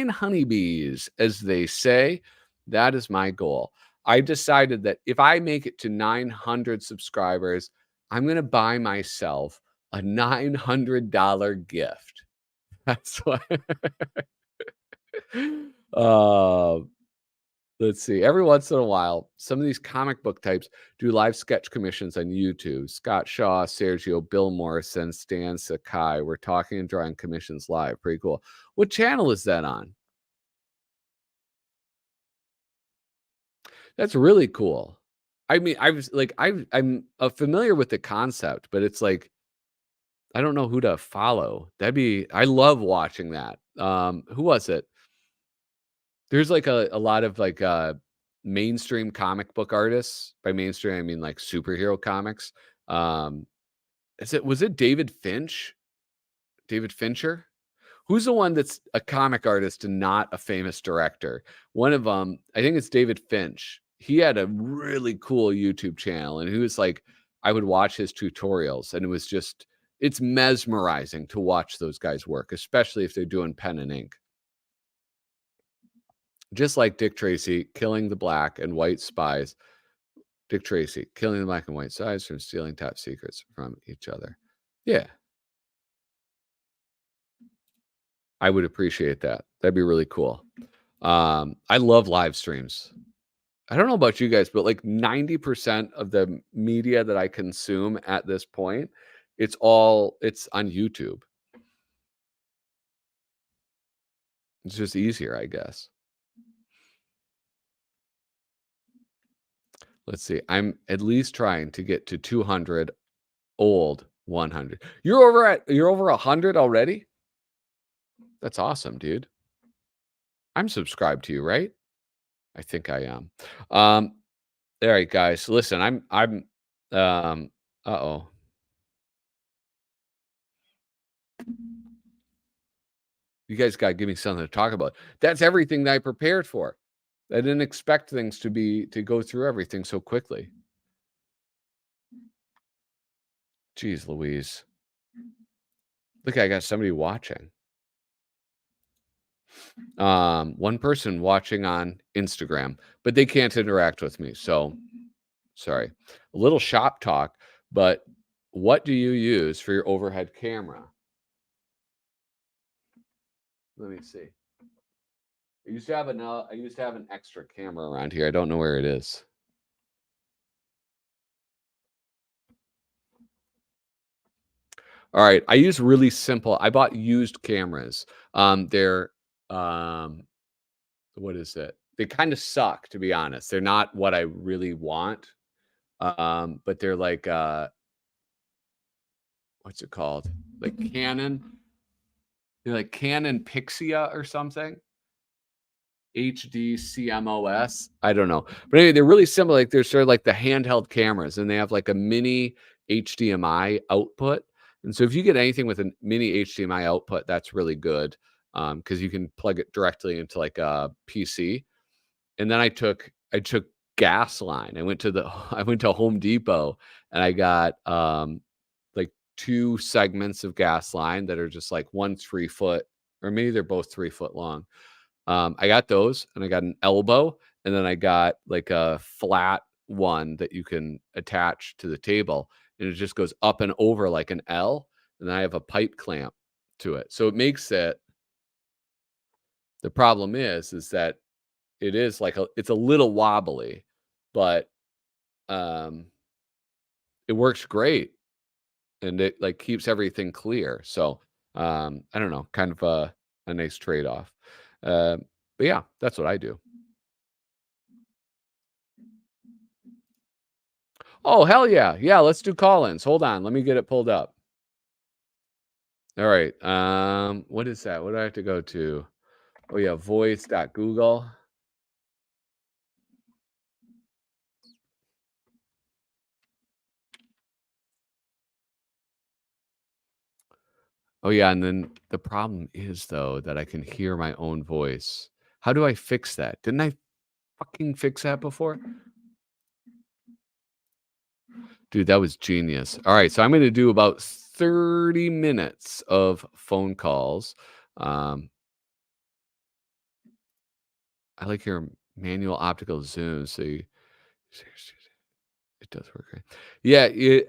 honeybees, as they say. That is my goal. I decided that if I make it to 900 subscribers, I'm going to buy myself a $900 gift. That's why. uh, Let's see. Every once in a while, some of these comic book types do live sketch commissions on YouTube. Scott Shaw, Sergio, Bill Morrison, Stan Sakai. We're talking and drawing commissions live. Pretty cool. What channel is that on? That's really cool. I mean, I was like, I'm familiar with the concept, but it's like I don't know who to follow. I love watching that. Who was it? There's like a lot of like mainstream comic book artists. By mainstream, I mean like superhero comics. Um, was it David Finch? David Fincher? Who's the one that's a comic artist and not a famous director? One of them, I think it's David Finch. He had a really cool YouTube channel, and he was like, I would watch his tutorials, and it's mesmerizing to watch those guys work, especially if they're doing pen and ink. Just like Dick Tracy killing the black and white spies. Dick Tracy killing the black and white spies from stealing top secrets from each other. Yeah, I would appreciate that. That'd be really cool. I love live streams. I don't know about you guys, but like 90% of the media that I consume at this point, it's on YouTube. It's just easier, I guess. Let's see. I'm at least trying to get to 200, old 100. You're over 100 already? That's awesome, dude. I'm subscribed to you, right? I think I am. Um, all right, guys. Listen, um uh-oh. You guys got to give me something to talk about. That's everything that I prepared for. I didn't expect things to go through everything so quickly. Jeez Louise. Look, I got somebody watching. One person watching on Instagram, but they can't interact with me. So sorry. A little shop talk, but what do you use for your overhead camera? Let me see. I used to have an extra camera around here. I don't know where it is. All right. I use really simple. I bought used cameras. They're what is it? They kind of suck, to be honest. They're not what I really want. But they're like what's it called? Like Canon. They're like Canon Pixia or something. HD CMOS. I don't know. But anyway, they're really similar. Like they're sort of like the handheld cameras, and they have like a mini HDMI output. And so if you get anything with a mini HDMI output, that's really good because you can plug it directly into like a PC. And then I took gas line. I went to Home Depot and I got like two segments of gas line that are just like one 3 foot, or maybe they're both 3 foot long. I got those, and I got an elbow, and then I got like a flat one that you can attach to the table, and it just goes up and over like an L, and then I have a pipe clamp to it. So it makes it the problem is that it is like it's a little wobbly, but um it works great and it like keeps everything clear. So I don't know, kind of a nice trade-off. But yeah, that's what I do. Oh, hell yeah. Yeah, let's do call-ins. Hold on, let me get it pulled up. All right. What is that? What do I have to go to? Oh yeah, voice.google. Oh yeah, and then the problem is though that I can hear my own voice. How do I fix that? Didn't I fucking fix that before? Dude, that was genius. All right, so I'm going to do about 30 minutes of phone calls. Um, I like your manual optical zoom. So it does work, right? Yeah.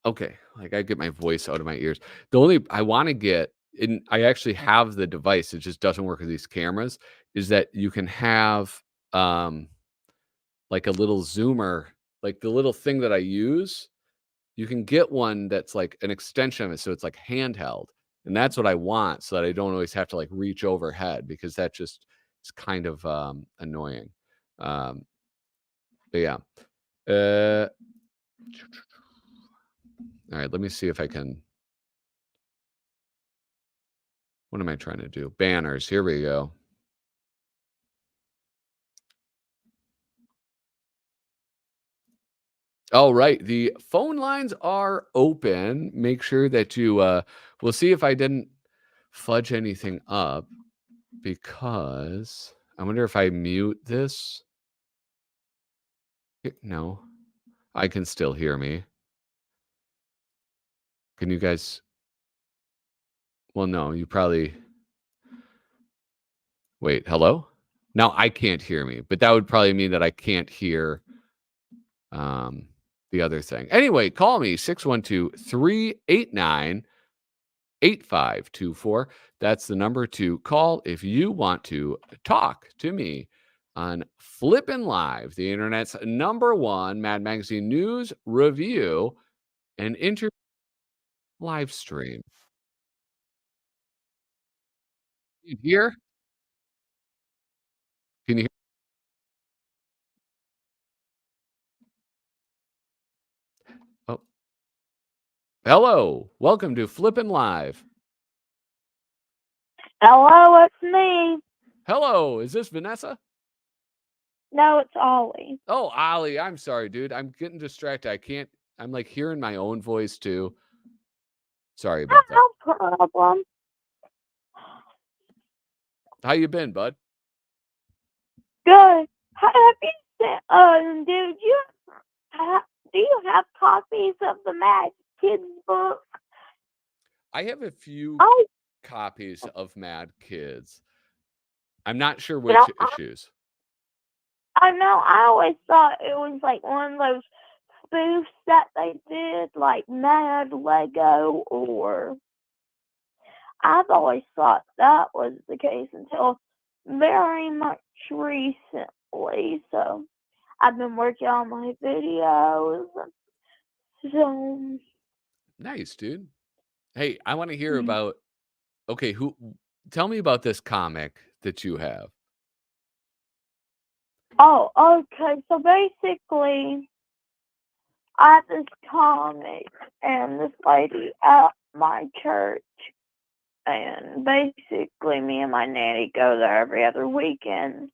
Okay. Like I get my voice out of my ears. The only I want to get, and I actually have the device. It just doesn't work with these cameras. Is that you can have like a little zoomer, like the little thing that I use. You can get one that's like an extension of it, so it's like handheld, and that's what I want, so that I don't always have to like reach overhead because that just is kind of annoying. Um, but yeah. Uh, all right, let me see if I can. What am I trying to do? Banners. Here we go. All right, the phone lines are open. Make sure that you. We'll see if I didn't fudge anything up because I wonder if I mute this. No, I can still hear me. Can you guys well, no, you probably wait, hello? Now I can't hear me, but that would probably mean that I can't hear the other thing. Anyway, call me 612-389-8524. That's the number to call if you want to talk to me on Flippin' Live, the internet's #1 Mad Magazine news review and interview live stream. You hear? Can you hear? Oh, hello. Welcome to Flippin' Live. Hello, it's me. Hello. Is this Vanessa? No, it's Ollie. Oh, Ollie. I'm sorry, dude. I'm getting distracted. I'm like hearing my own voice too. Sorry about that. No problem. How you been, bud? Good. Have you seen, do you have copies of the Mad Kids book? I have a few I, copies of Mad Kids. I'm not sure you which know, issues. I know, I always thought it was like one of those spoofs that they did, like Mad Lego, or I've always thought that was the case until very much recently, so I've been working on my videos. So, Nice, dude. Hey, I want to hear about okay, tell me about this comic that you have. oh, okay. So basically, I have this comic, and this lady at my church, and basically, me and my nanny go there every other weekend,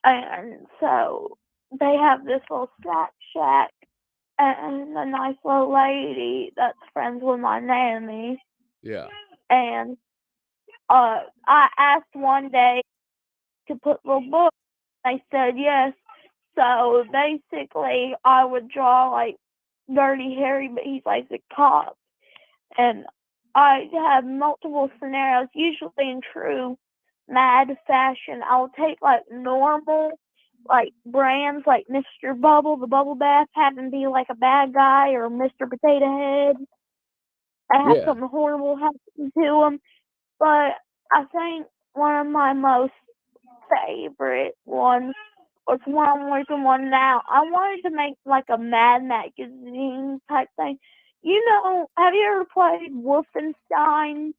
and so they have this little snack shack, and a nice little lady that's friends with my nanny, Yeah. and I asked one day to put little books. They said yes. So basically, I would draw like Dirty Harry, but he's like the cop, and I have multiple scenarios. Usually in true Mad fashion, I'll take like normal, like brands like Mr. Bubble, the bubble bath, have him be like a bad guy, or Mr. Potato Head, and have Yeah. something horrible happen to him. But I think one of my most favorite ones was one I'm working on now. I wanted to make like a Mad magazine type thing. You know, have you ever played Wolfenstein?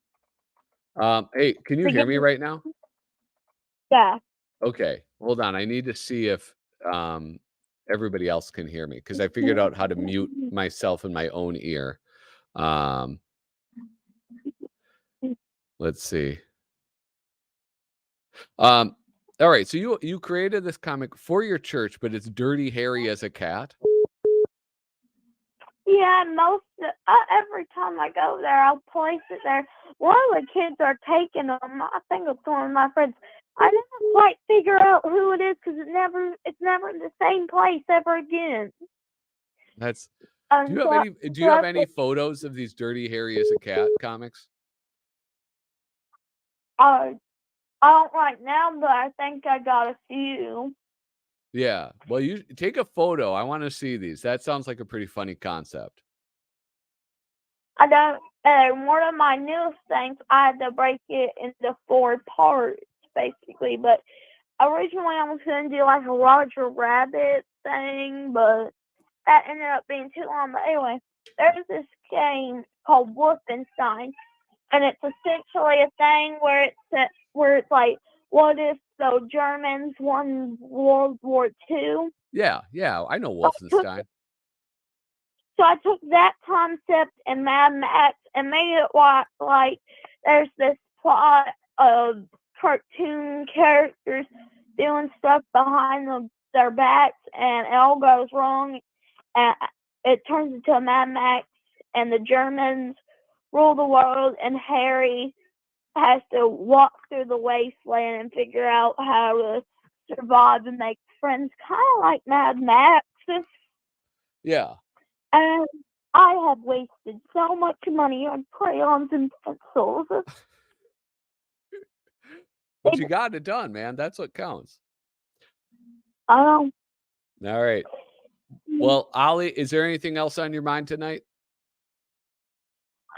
Hey, can you The hear me game? right now? Yeah. Okay. Hold on. I need to see if everybody else can hear me because I figured out how to mute myself in my own ear. Um, let's see. All right. So you created this comic for your church, but it's Dirty Harry as a cat. Yeah, every time I go there, I'll place it there. One of the kids are taking them. I think it's one of my friends. I never quite figure out who it is because it's never in the same place ever again. That's do And you have so, any do so you have I any photos of these Dirty Harry as a cat comics? I don't right now, but I think I got a few. Yeah. Well, you take a photo. I want to see these. That sounds like a pretty funny concept. I don't. One of my newest things, I had to break it into 4 parts, basically. But originally, I was going to do like a Roger Rabbit thing, but that ended up being too long. But anyway, there's this game called Wolfenstein, and it's essentially a thing where it's like, what if the Germans won World War II? Yeah, yeah. I know So I took Wolfenstein. So I took that concept and Mad Max and made it like there's this plot of cartoon characters doing stuff behind their backs, and it all goes wrong, and it turns into a Mad Max, and the Germans rule the world, and Harry has to walk through the wasteland and figure out how to survive and make friends, kind of like Mad Max. Yeah. And I have wasted so much money on crayons and pencils. But you got it done, man. That's what counts. All right. Well, Ollie, is there anything else on your mind tonight?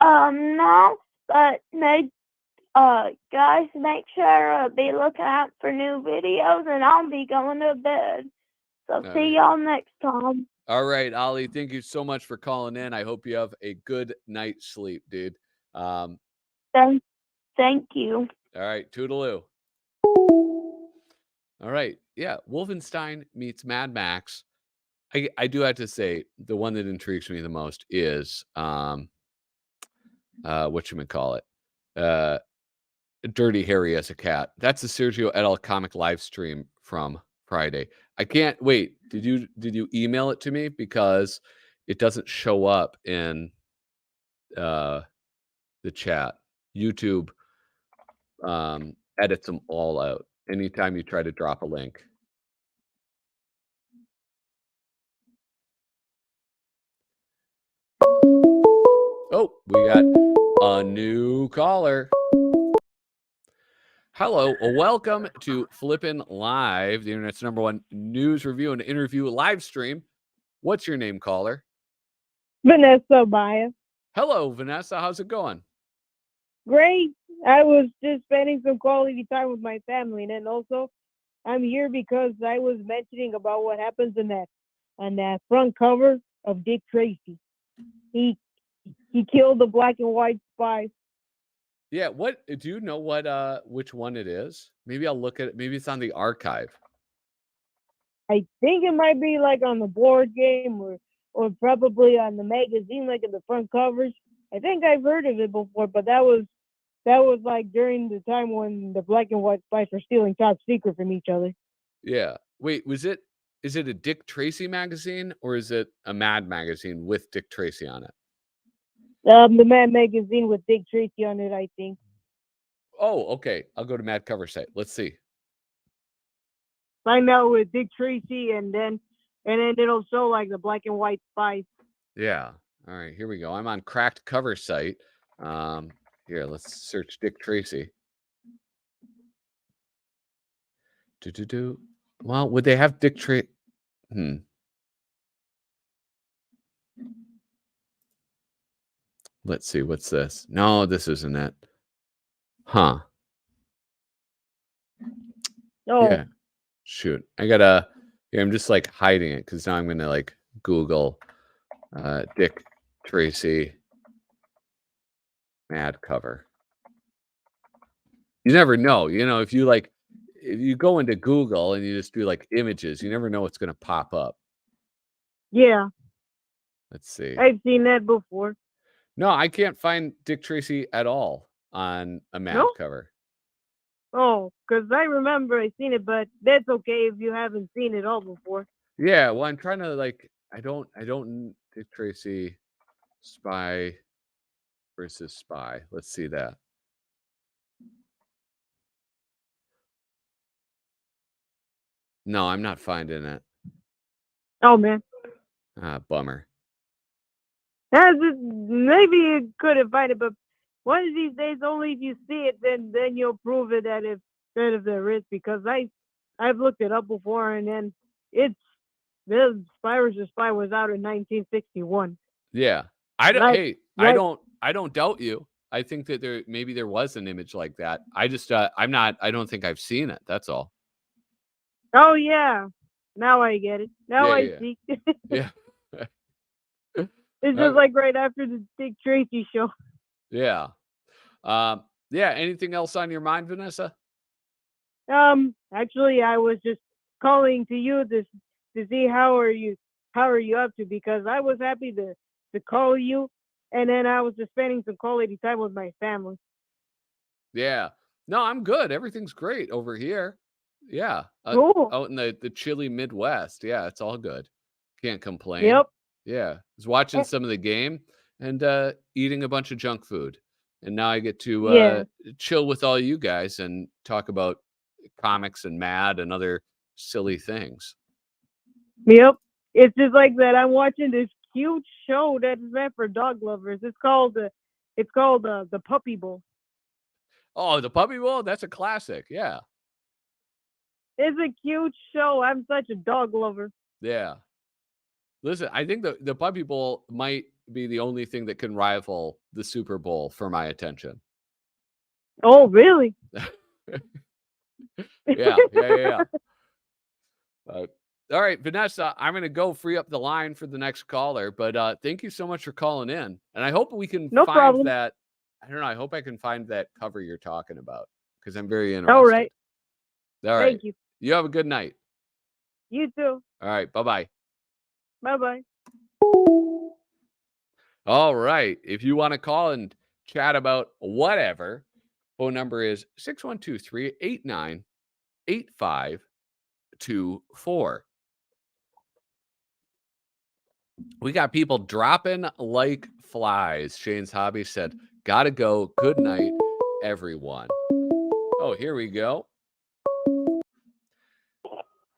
No, but guys, make sure be looking out for new videos, and I'll be going to bed. So see y'all next time. All right, Ollie, thank you so much for calling in. I hope you have a good night's sleep, dude. Thank you. All right, toodaloo. All right, yeah, Wolfenstein meets Mad Max. I do have to say, the one that intrigues me the most is whatchamacallit? Dirty Harry as a cat. That's the Sergio et al. Comic live stream from Friday. I can't wait. Did you email it to me? Because it doesn't show up in the chat. YouTube edits them all out anytime you try to drop a link. Oh, we got a new caller. Hello, welcome to Flippin Live, the internet's #1 news review and interview live stream. What's your name, caller? Vanessa Maya. Hello, Vanessa. How's it going? Great. I was just spending some quality time with my family, and then also I'm here because I was mentioning about what happens on that front cover of Dick Tracy. He killed the black and white spy. Yeah, what do you know which one it is? Maybe I'll look at it. Maybe it's on the archive. I think it might be like on the board game or probably on the magazine, like in the front covers. I think I've heard of it before, but that was like during the time when the black and white spies were stealing top secret from each other. Yeah. Wait, is it a Dick Tracy magazine or is it a Mad magazine with Dick Tracy on it? The Mad magazine with Dick Tracy on it, I think. Oh, okay. I'll go to Mad cover site. Let's see. Find out with Dick Tracy, and then it'll show like the black and white spies. Yeah. All right. Here we go. I'm on Cracked cover site. Here, let's search Dick Tracy. Well, would they have Dick Tracy? Let's see. What's this? No, this isn't it. Huh. Oh. Yeah. Shoot. I gotta. Yeah, I'm just like hiding it because now I'm gonna like Google Dick Tracy Mad cover. You never know. If you go into Google and you just do like images, you never know what's gonna pop up. Yeah. Let's see. I've seen that before. No, I can't find Dick Tracy at all on a Mad cover. Oh, because I remember I seen it, but that's okay if you haven't seen it all before. Yeah, well, I'm trying to I don't Dick Tracy Spy versus Spy. Let's see that. No, I'm not finding it. Oh man. Bummer. Maybe you couldn't find it, but one of these days, only if you see it, then you'll prove it that if there is, because I've looked it up before, and then the Spy vs. Spy was out in 1961. Yeah, I don't doubt you. I think that maybe there was an image like that. I just I don't think I've seen it. That's all. Oh yeah, now I get it. Now I see. Yeah. It's just like right after the Dick Tracy show. Yeah. Yeah. Anything else on your mind, Vanessa? Actually, I was just calling to you to see how are you up to, because I was happy to call you, and then I was just spending some quality time with my family. Yeah. No, I'm good. Everything's great over here. Yeah. Cool. Out in the chilly Midwest. Yeah, it's all good. Can't complain. Yep. Yeah. I was watching some of the game and eating a bunch of junk food. And now I get to chill with all you guys and talk about comics and Mad and other silly things. Yep. It's just like that. I'm watching this cute show that's meant for dog lovers. It's called the Puppy Bowl. Oh, the Puppy Bowl? That's a classic. Yeah. It's a cute show. I'm such a dog lover. Yeah. Listen, I think the Puppy Bowl might be the only thing that can rival the Super Bowl for my attention. Oh, really? Yeah. All right, Vanessa, I'm going to go free up the line for the next caller, but thank you so much for calling in. And I hope we can No find problem. that. I don't know. I hope I can find that cover you're talking about because I'm very interested. All right. All right. Thank you. You have a good night. You too. All right. Bye-bye. Bye-bye. All right. If you want to call and chat about whatever, phone number is 612-389-8524. We got people dropping like flies. Shane's Hobby said, gotta go. Good night, everyone. Oh, here we go.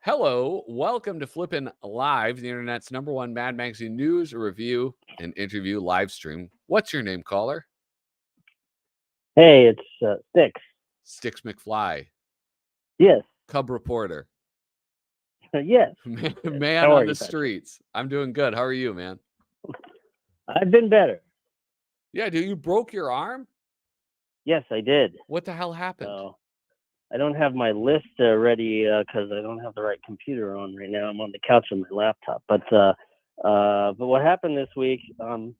Hello. Welcome to Flippin Live, the internet's #1 Mad Magazine news, review, and interview live stream. What's your name, caller? Hey, it's Sticks. Sticks McFly. Yes. Cub reporter. Yes. Man How on are the you, Patrick? streets. I'm doing good. How are you, man? I've been better. Yeah, dude, you broke your arm? Yes, I did. What the hell happened? So I don't have my list ready because I don't have the right computer on right now. I'm on the couch on my laptop. But what happened this week was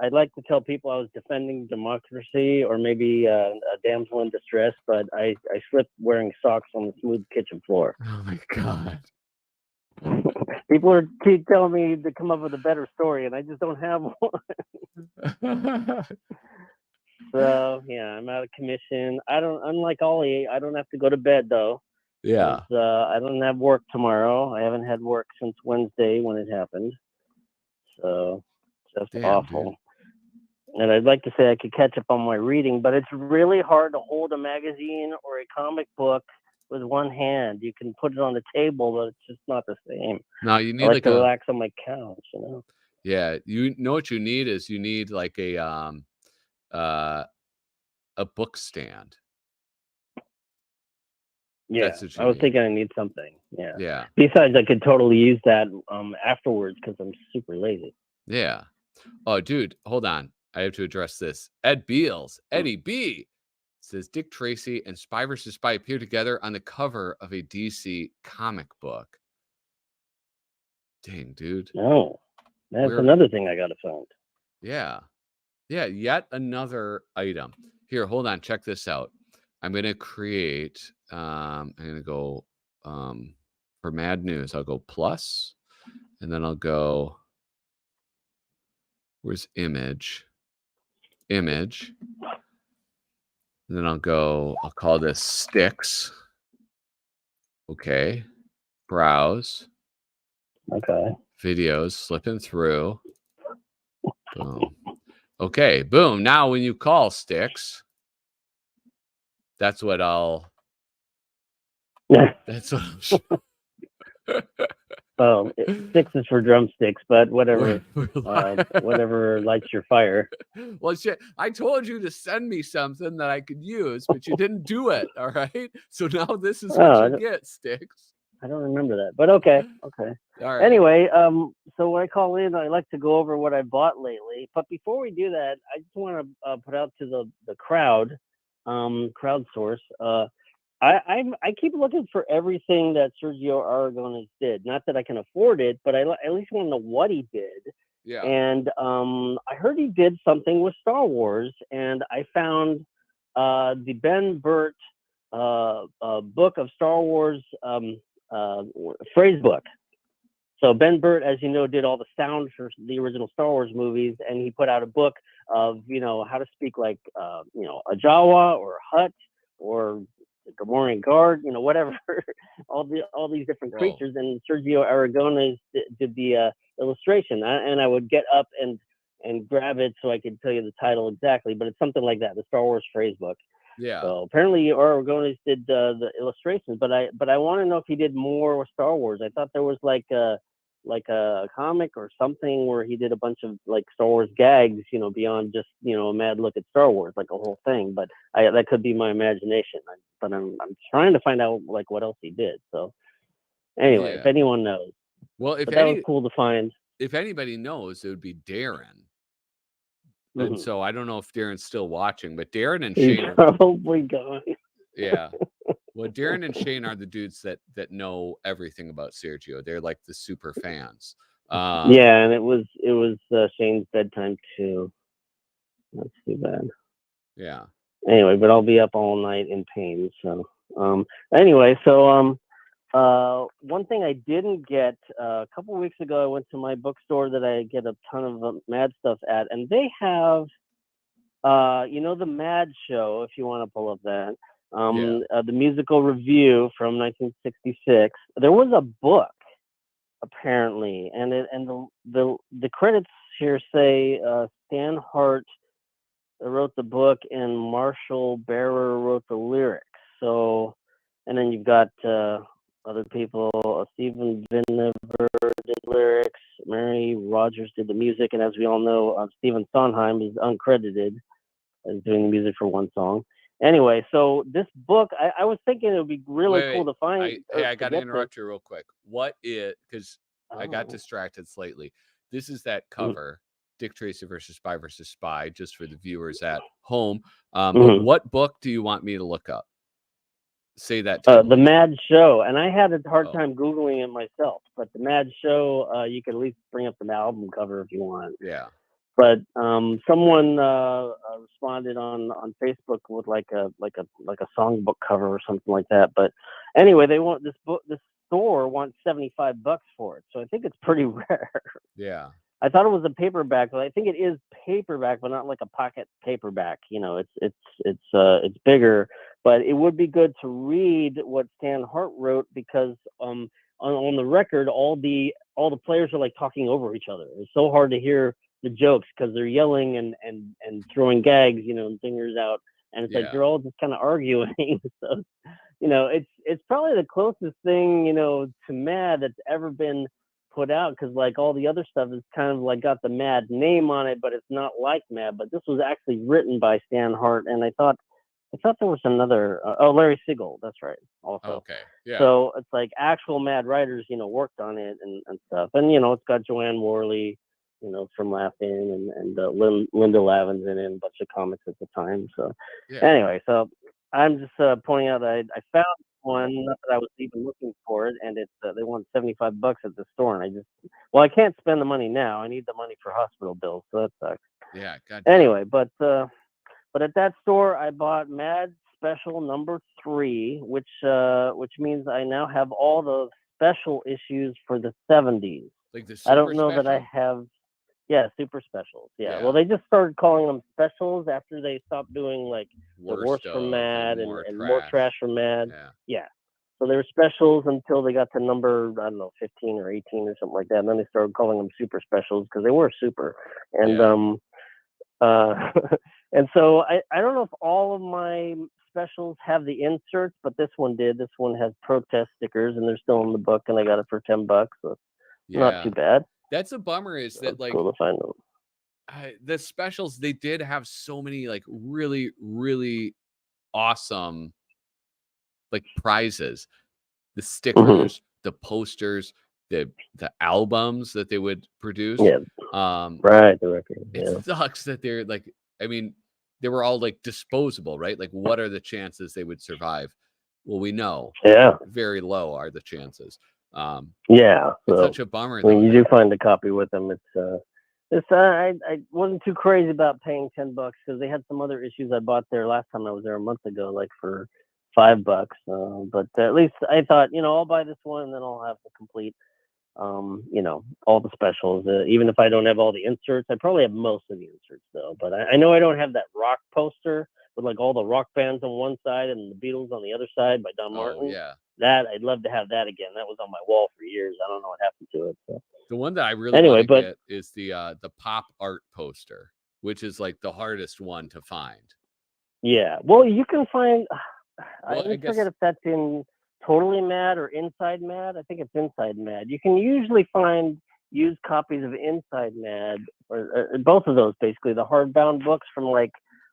I'd like to tell people I was defending democracy or maybe a damsel in distress, but I slipped wearing socks on the smooth kitchen floor. Oh my God. People keep telling me to come up with a better story, and I just don't have one. So yeah, I'm out of commission. Unlike Ollie, I don't have to go to bed though. Yeah. I don't have work tomorrow. I haven't had work since Wednesday when it happened. So just Damn, awful. dude. And I'd like to say I could catch up on my reading, but it's really hard to hold a magazine or a comic book with one hand. You can put it on the table, but it's just not the same. No, you need I like like to a relax on my couch, you know. yeah. You know what you need is you need like a book stand. Yeah, That's what you I was need. thinking I need something. Yeah. Yeah. Besides, I could totally use that afterwards because I'm super lazy. Yeah. Oh, dude, hold on. I have to address this. Ed Beals, Eddie B, says Dick Tracy and Spy vs. Spy appear together on the cover of a DC comic book. Dang, dude. Oh, that's another thing I got to find. Yeah. Yeah, yet another item. Here, hold on. Check this out. I'm going to create, I'm going to go for Mad News. I'll go plus, and then I'll go, where's image? Image. And then I'll call this sticks. Okay. Browse. Okay. Videos, slipping through. Boom. Okay, boom. Now when you call sticks, that's what that's what Oh, sticks is for drumsticks, but whatever. Whatever lights your fire. Well, shit, I told you to send me something that I could use, but you didn't do it. All right. So now this is what you get, sticks. I don't remember that, but okay. All right. Anyway, so when I call in, I like to go over what I bought lately. But before we do that, I just want to put out to the crowd, crowdsource. I keep looking for everything that Sergio Aragones did. Not that I can afford it, but I at least want to know what he did. Yeah. And I heard he did something with Star Wars, and I found the Ben Burt book of Star Wars phrase book. So Ben Burt, as you know, did all the sound for the original Star Wars movies, and he put out a book of how to speak like a Jawa or a Hutt or the Gamorrean Guard, whatever, all these different creatures. And Sergio Aragones did the illustration, and I would get up and grab it so I could tell you the title exactly, but it's something like that, the Star Wars phrase book. Yeah. So apparently Aragones did the illustrations, but I want to know if he did more with Star Wars. I thought there was like like a comic or something where he did a bunch of like Star Wars gags, beyond just a mad look at Star Wars, like a whole thing. But that could be my imagination. But I'm trying to find out like what else he did. So anyway, if Yeah. anyone knows, Well, but that was cool to find. if anybody knows, it would be Darren. Mhm. And so I don't know if Darren's still watching, but Darren and He's Shane are, probably gone. yeah. Well, Darren and Shane are the dudes that know everything about Sergio. They're like the super fans. Yeah, and it was Shane's bedtime too. That's too bad. Yeah. Anyway, but I'll be up all night in pain. So anyway, so one thing I didn't get a couple weeks ago, I went to my bookstore that I get a ton of Mad stuff at, and they have the Mad Show, if you want to pull up that. The musical review from 1966. There was a book apparently, and the credits here say Stan Hart wrote the book and Marshall Bearer wrote the lyrics. So, and then you've got other people. Stephen Vinever did lyrics. Mary Rogers did the music, and as we all know, Stephen Sondheim is uncredited as doing the music for one song. Anyway, so this book, I was thinking it would be really cool to find. I got to interrupt you real quick. Because I got distracted slightly. This is that cover, Dick Tracy versus Spy, just for the viewers at home. But what book do you want me to look up? Say that to The Mad Show. And I had a hard time Googling it myself. But the Mad Show, you can at least bring up the album cover if you want. Yeah. But someone responded on Facebook with like a songbook cover or something like that. But anyway, they want this store wants $75 for it, so I think it's pretty rare. Yeah, I thought it was a paperback, but I think it is paperback, but not like a pocket paperback. It's bigger, but it would be good to read what Stan Hart wrote because on the record, all the players are like talking over each other. It's so hard to hear the jokes because they're yelling and throwing gags, and zingers out, and it's like they're all just kind of arguing. So, it's probably the closest thing, to Mad that's ever been put out, because like all the other stuff is kind of like got the Mad name on it, but it's not like Mad. But this was actually written by Stan Hart, and I thought there was another. Larry Siegel, that's right. Also, okay, yeah. So it's like actual Mad writers, worked on it and stuff, and it's got Joanne Worley, from Laughing, and Linda Lavin's in it, and a bunch of comics at the time. So anyway, so I'm just pointing out that I found one, not that I was even looking for it, and it's they want $75 at the store, and I can't spend the money now. I need the money for hospital bills, so that sucks. Yeah. Anyway, but at that store I bought Mad Special number 3, which means I now have all the special issues for the 70s. Like the I don't know special? that I have. Yeah, super specials. Yeah. Well, they just started calling them specials after they stopped doing like the Worst from Mad and More Trash from Mad. Yeah. So they were specials until they got to number, I don't know, 15 or 18 or something like that. And then they started calling them super specials because they were super. And and so I don't know if all of my specials have the inserts, but this one did. This one has protest stickers, and they're still in the book, and I got it for $10, so not too bad. That's a bummer. Is that like cool to find them. The specials? They did have so many like really, really awesome like prizes, the stickers, the posters, the albums that they would produce. Yeah. Right. The record. It sucks that they're like. I mean, they were all like disposable, right? Like, what are the chances they would survive? Well, we know. Yeah. Very low are the chances. It's such a bummer. When you do find a copy with them, I wasn't too crazy about paying $10 because they had some other issues I bought there last time I was there a month ago, like for $5. But at least I thought, I'll buy this one and then I'll have the complete, all the specials. Even if I don't have all the inserts, I probably have most of the inserts though. But I know I don't have that rock poster with like all the rock bands on one side and the Beatles on the other side by Don Martin. Yeah. That I'd love to have that again. That was on my wall for years. I don't know what happened to it. So. The one that I really want to get is the pop art poster, which is like the hardest one to find. Yeah. Well, you can find. I forget if that's in Totally Mad or Inside Mad. I think it's Inside Mad. You can usually find used copies of Inside Mad, or both of those, basically the hardbound books from like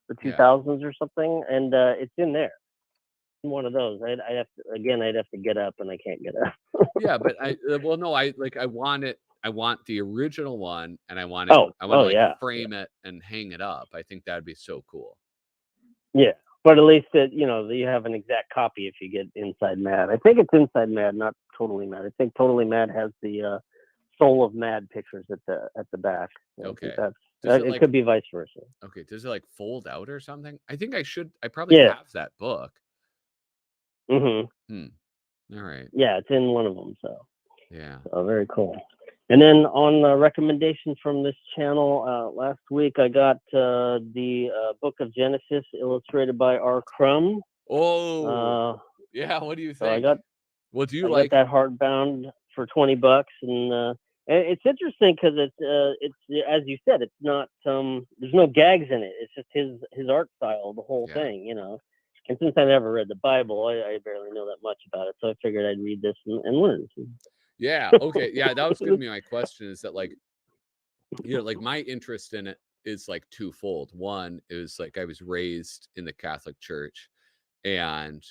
the 2000s or something, and it's in there. One of those. I'd have to get up, and I can't get up. Yeah, but I want it. I want the original one, and I want it. I want to frame it and hang it up. I think that'd be so cool. Yeah, but at least you have an exact copy if you get Inside Mad. I think it's Inside Mad, not Totally Mad. I think Totally Mad has the Soul of Mad pictures at the back. Okay, it could be vice versa. Okay, does it like fold out or something? I think I probably have that book. Mm-hmm. All right. Yeah, it's in one of them. So yeah. So very cool. And then on recommendation from this channel, last week I got the Book of Genesis illustrated by R. Crumb. Oh. Yeah. What do you think? So I got that hardbound for $20, and it's interesting because it's as you said, it's not there's no gags in it. It's just his art style, the whole thing, And since I never read the Bible, I barely know that much about it. So I figured I'd read this and learn. Yeah. Okay. Yeah, that was gonna be my question. Is that like my interest in it is like twofold. One is like I was raised in the Catholic Church, and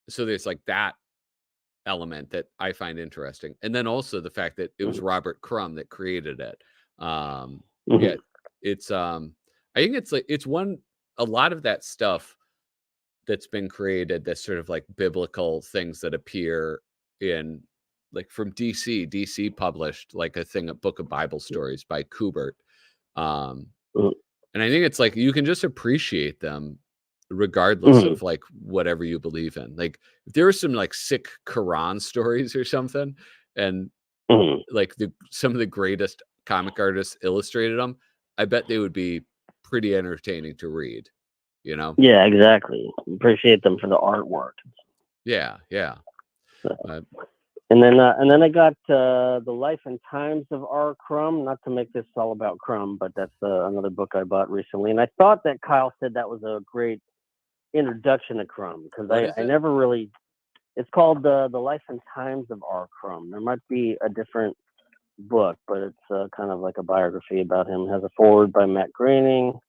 so there's like that element that I find interesting, and then also the fact that it was Robert Crumb that created it. Yeah, it's I think it's like a lot of that stuff that's been created, that's sort of like biblical things that appear in like from DC published like a book of Bible stories by Kuper. And I think it's like you can just appreciate them regardless of like whatever you believe in. Like if there were some like sick Quran stories or something, and like some of the greatest comic artists illustrated them, I bet they would be pretty entertaining to read. Yeah, exactly. Appreciate them for the artwork. Yeah. And then I got The Life and Times of R. Crumb. Not to make this all about Crumb, but that's another book I bought recently. And I thought that Kyle said that was a great introduction to Crumb, because I never really. It's called The Life and Times of R. Crumb. There might be a different book, but it's kind of like a biography about him. It has a foreword by Matt Groening.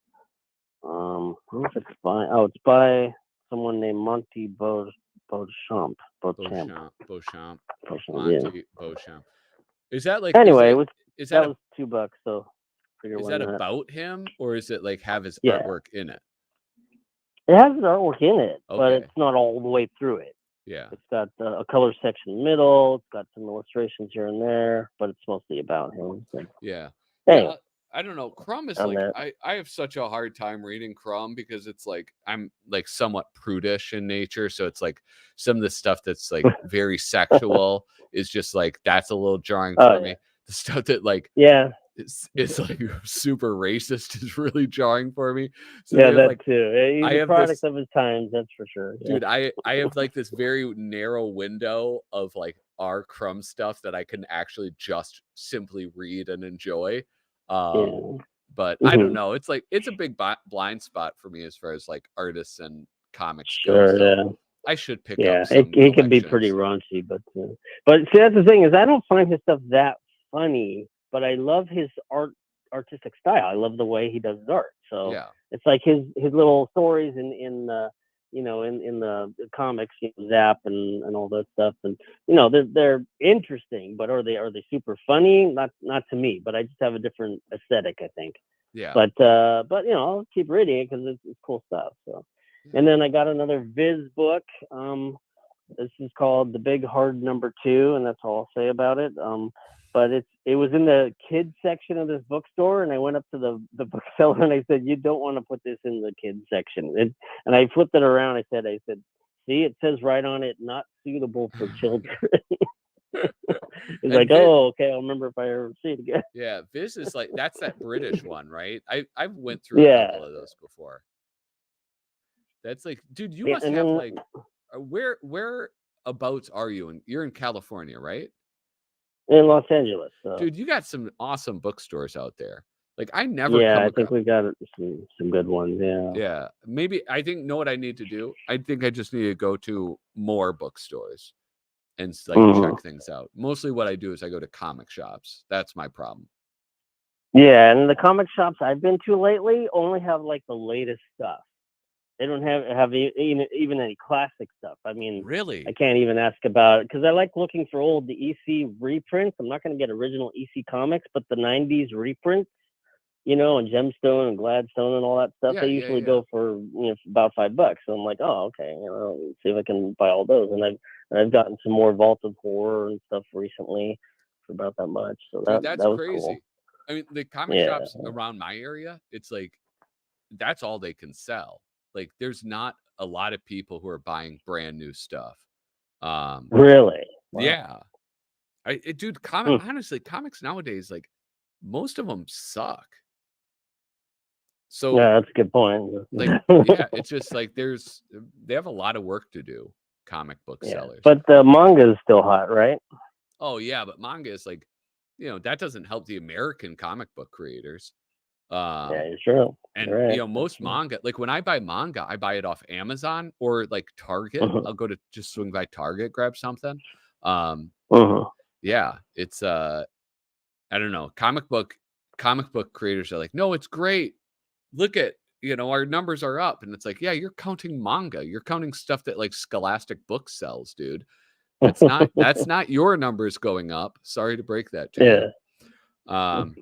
I don't know if it's by. Oh, it's by someone named Monty Beauchamp. Monty Beauchamp. Is that like? Anyway, that was $2. So is that about him, or is it like have his artwork in it? It has his artwork in it, but it's not all the way through it. Yeah. It's got a color section in the middle. It's got some illustrations here and there, but it's mostly about him. So. Yeah. Anyway. I don't know. Crumb is like I have such a hard time reading Crumb because it's like I'm like somewhat prudish in nature, so it's like some of the stuff that's like very sexual is just like that's a little jarring for me. The stuff that like it's like super racist is really jarring for me. So that like, too. He's a product of his times, that's for sure. Yeah. Dude, I have like this very narrow window of like R. Crumb stuff that I can actually just simply read and enjoy. But I don't know. It's like it's a big blind spot for me as far as like artists and comics go. So I should pick up. He can be pretty raunchy, but see, that's the thing is I don't find his stuff that funny, but I love his artistic style. I love the way he does his art. So it's like his little stories in the comics, Zap and all that stuff, and they're interesting, but are they super funny? Not to me, but I just have a different aesthetic, I think. Yeah. But I'll keep reading it because it's cool stuff. So, and then I got another Viz book. This is called The Big Hard Number 2, and that's all I'll say about it. But it was in the kids section of this bookstore, and I went up to the bookseller and I said, "You don't want to put this in the kids section." And I flipped it around. I said, "See, it says right on it, not suitable for children." He's like, "Oh, okay, I'll remember if I ever see it again." Yeah, Viz is like that's that British one, right? I've went through a couple of those before. That's like, dude, you must have like where abouts are you? And you're in California, right? In Los Angeles. So. Dude, you got some awesome bookstores out there. Like I never Yeah, come I across. think we got some good ones. Yeah. Yeah, maybe I think know what I need to do. I think I just need to go to more bookstores and like check things out. Mostly what I do is I go to comic shops. That's my problem. Yeah, and the comic shops I've been to lately only have like the latest stuff. They don't have even any classic stuff. I mean, Really? I can't even ask about it because I like looking for old the EC reprints. I'm not going to get original EC comics, but the '90s reprints, and Gemstone and Gladstone and all that stuff, they usually go for about $5. So I'm like, oh, okay, let's see if I can buy all those. And I've gotten some more Vault of Horror and stuff recently for about that much. So Dude, that's that was crazy. cool. I mean, the comic shops around my area, it's like that's all they can sell. Like, there's not a lot of people who are buying brand new stuff. Really? Wow. Yeah. Dude, honestly, comics nowadays, like most of them suck. So yeah, that's a good point. Like, yeah, it's just like they have a lot of work to do, comic book sellers. But the manga is still hot, right? Oh yeah, but manga is like, that doesn't help the American comic book creators. Yeah, sure. And right. most manga, like when I buy manga, I buy it off Amazon or like Target. I'll go to just swing by Target, grab something. Yeah, it's I don't know. Comic book creators are like, no, it's great. Look at, our numbers are up. And it's like, yeah, you're counting manga. You're counting stuff that like Scholastic Books sells, dude. That's not your numbers going up. Sorry to break that to you.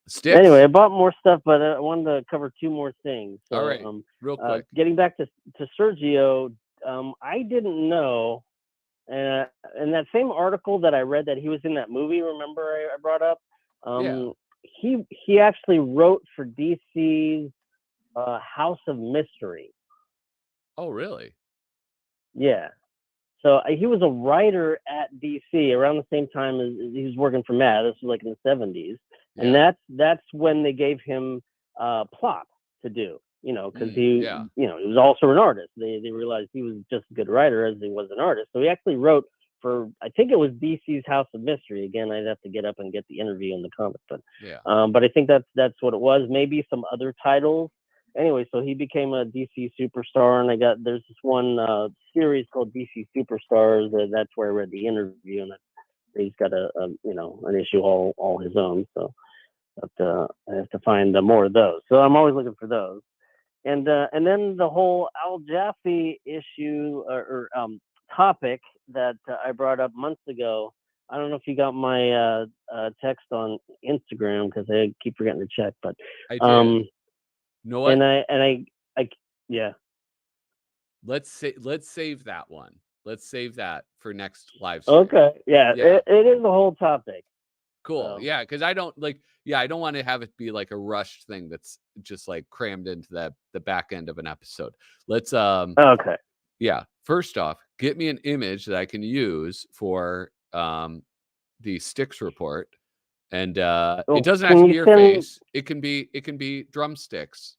Sticks. Anyway, I bought more stuff, but I wanted to cover two more things. So, all right, real quick. Getting back to Sergio, I didn't know, in that same article that I read that he was in that movie, remember I brought up? He actually wrote for DC's House of Mystery. Oh, really? Yeah. So he was a writer at DC around the same time as he was working for Matt. This was like in the 70s. And that's when they gave him plot to do, because he was also an artist. They realized he was just as good a writer as he was an artist. So he actually wrote for, I think it was DC's House of Mystery. Again, I'd have to get up and get the interview in the comic, but I think that's what it was. Maybe some other titles. Anyway, so he became a DC superstar, and there's this one series called DC Superstars. That's where I read the interview, and he's got an issue all his own. So I have to find more of those. So I'm always looking for those. And then the whole Al Jaffee issue or topic that I brought up months ago. I don't know if you got my text on Instagram because I keep forgetting to check, but I did. Know what? And I yeah. Let's save that one. Let's save that for next live stream. Okay. Yeah. It is a whole topic. Cool. So. Yeah, because I don't want to have it be like a rushed thing that's just like crammed into the back end of an episode. Let's okay. Yeah. First off, get me an image that I can use for the Sticks report. And it doesn't have to be your face. It can be drumsticks.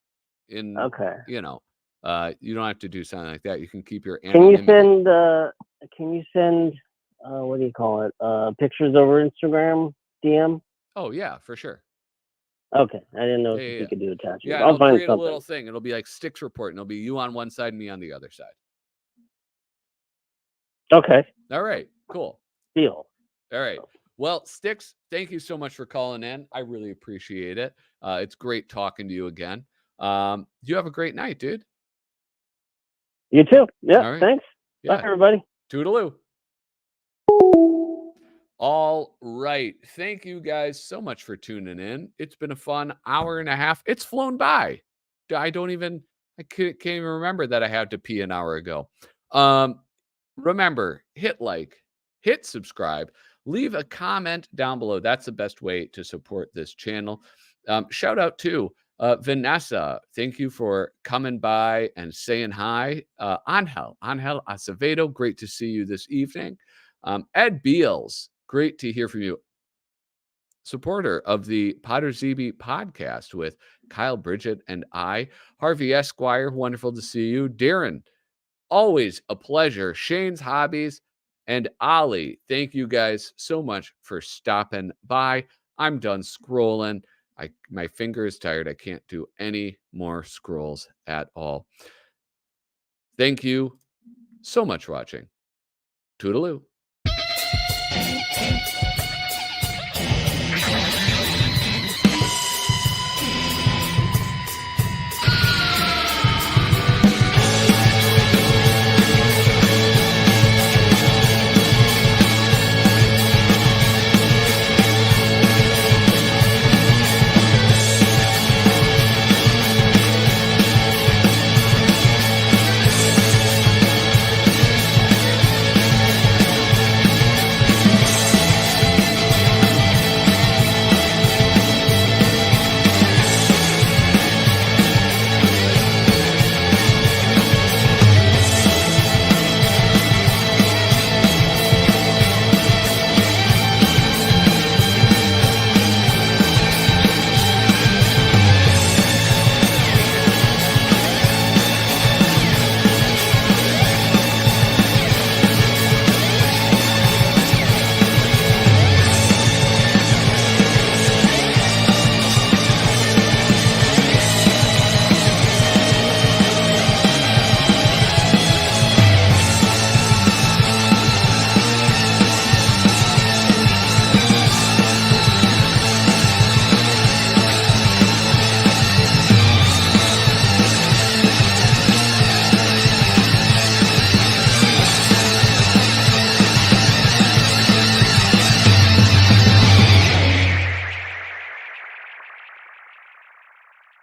You don't have to do something like that. You can keep your anonymity. Can you send what do you call it? Pictures over Instagram DM? Oh yeah, for sure. Okay, I didn't know if you could do attachments. Yeah, I'll create a little thing. It'll be like Sticks report, and it'll be you on one side, and me on the other side. Okay. All right. Cool. Deal. All right. Well, Sticks, thank you so much for calling in. I really appreciate it. It's great talking to you again. You have a great night, dude. You too. Yeah. Right. Thanks. Yeah. Bye, everybody. Toodaloo. All right. Thank you guys so much for tuning in. It's been a fun hour and a half. It's flown by. I can't even remember that I had to pee an hour ago. Remember, hit like, hit subscribe, leave a comment down below. That's the best way to support this channel. Shout out to Vanessa. Thank you for coming by and saying hi. Angel Acevedo, great to see you this evening. Ed Beals, great to hear from you. Supporter of the Potter ZB podcast with Kyle, Bridget, and I. Harvey Esquire, wonderful to see you. Darren, always a pleasure. Shane's Hobbies and Ollie, thank you guys so much for stopping by. I'm done scrolling. My finger is tired. I can't do any more scrolls at all. Thank you so much for watching. Toodaloo.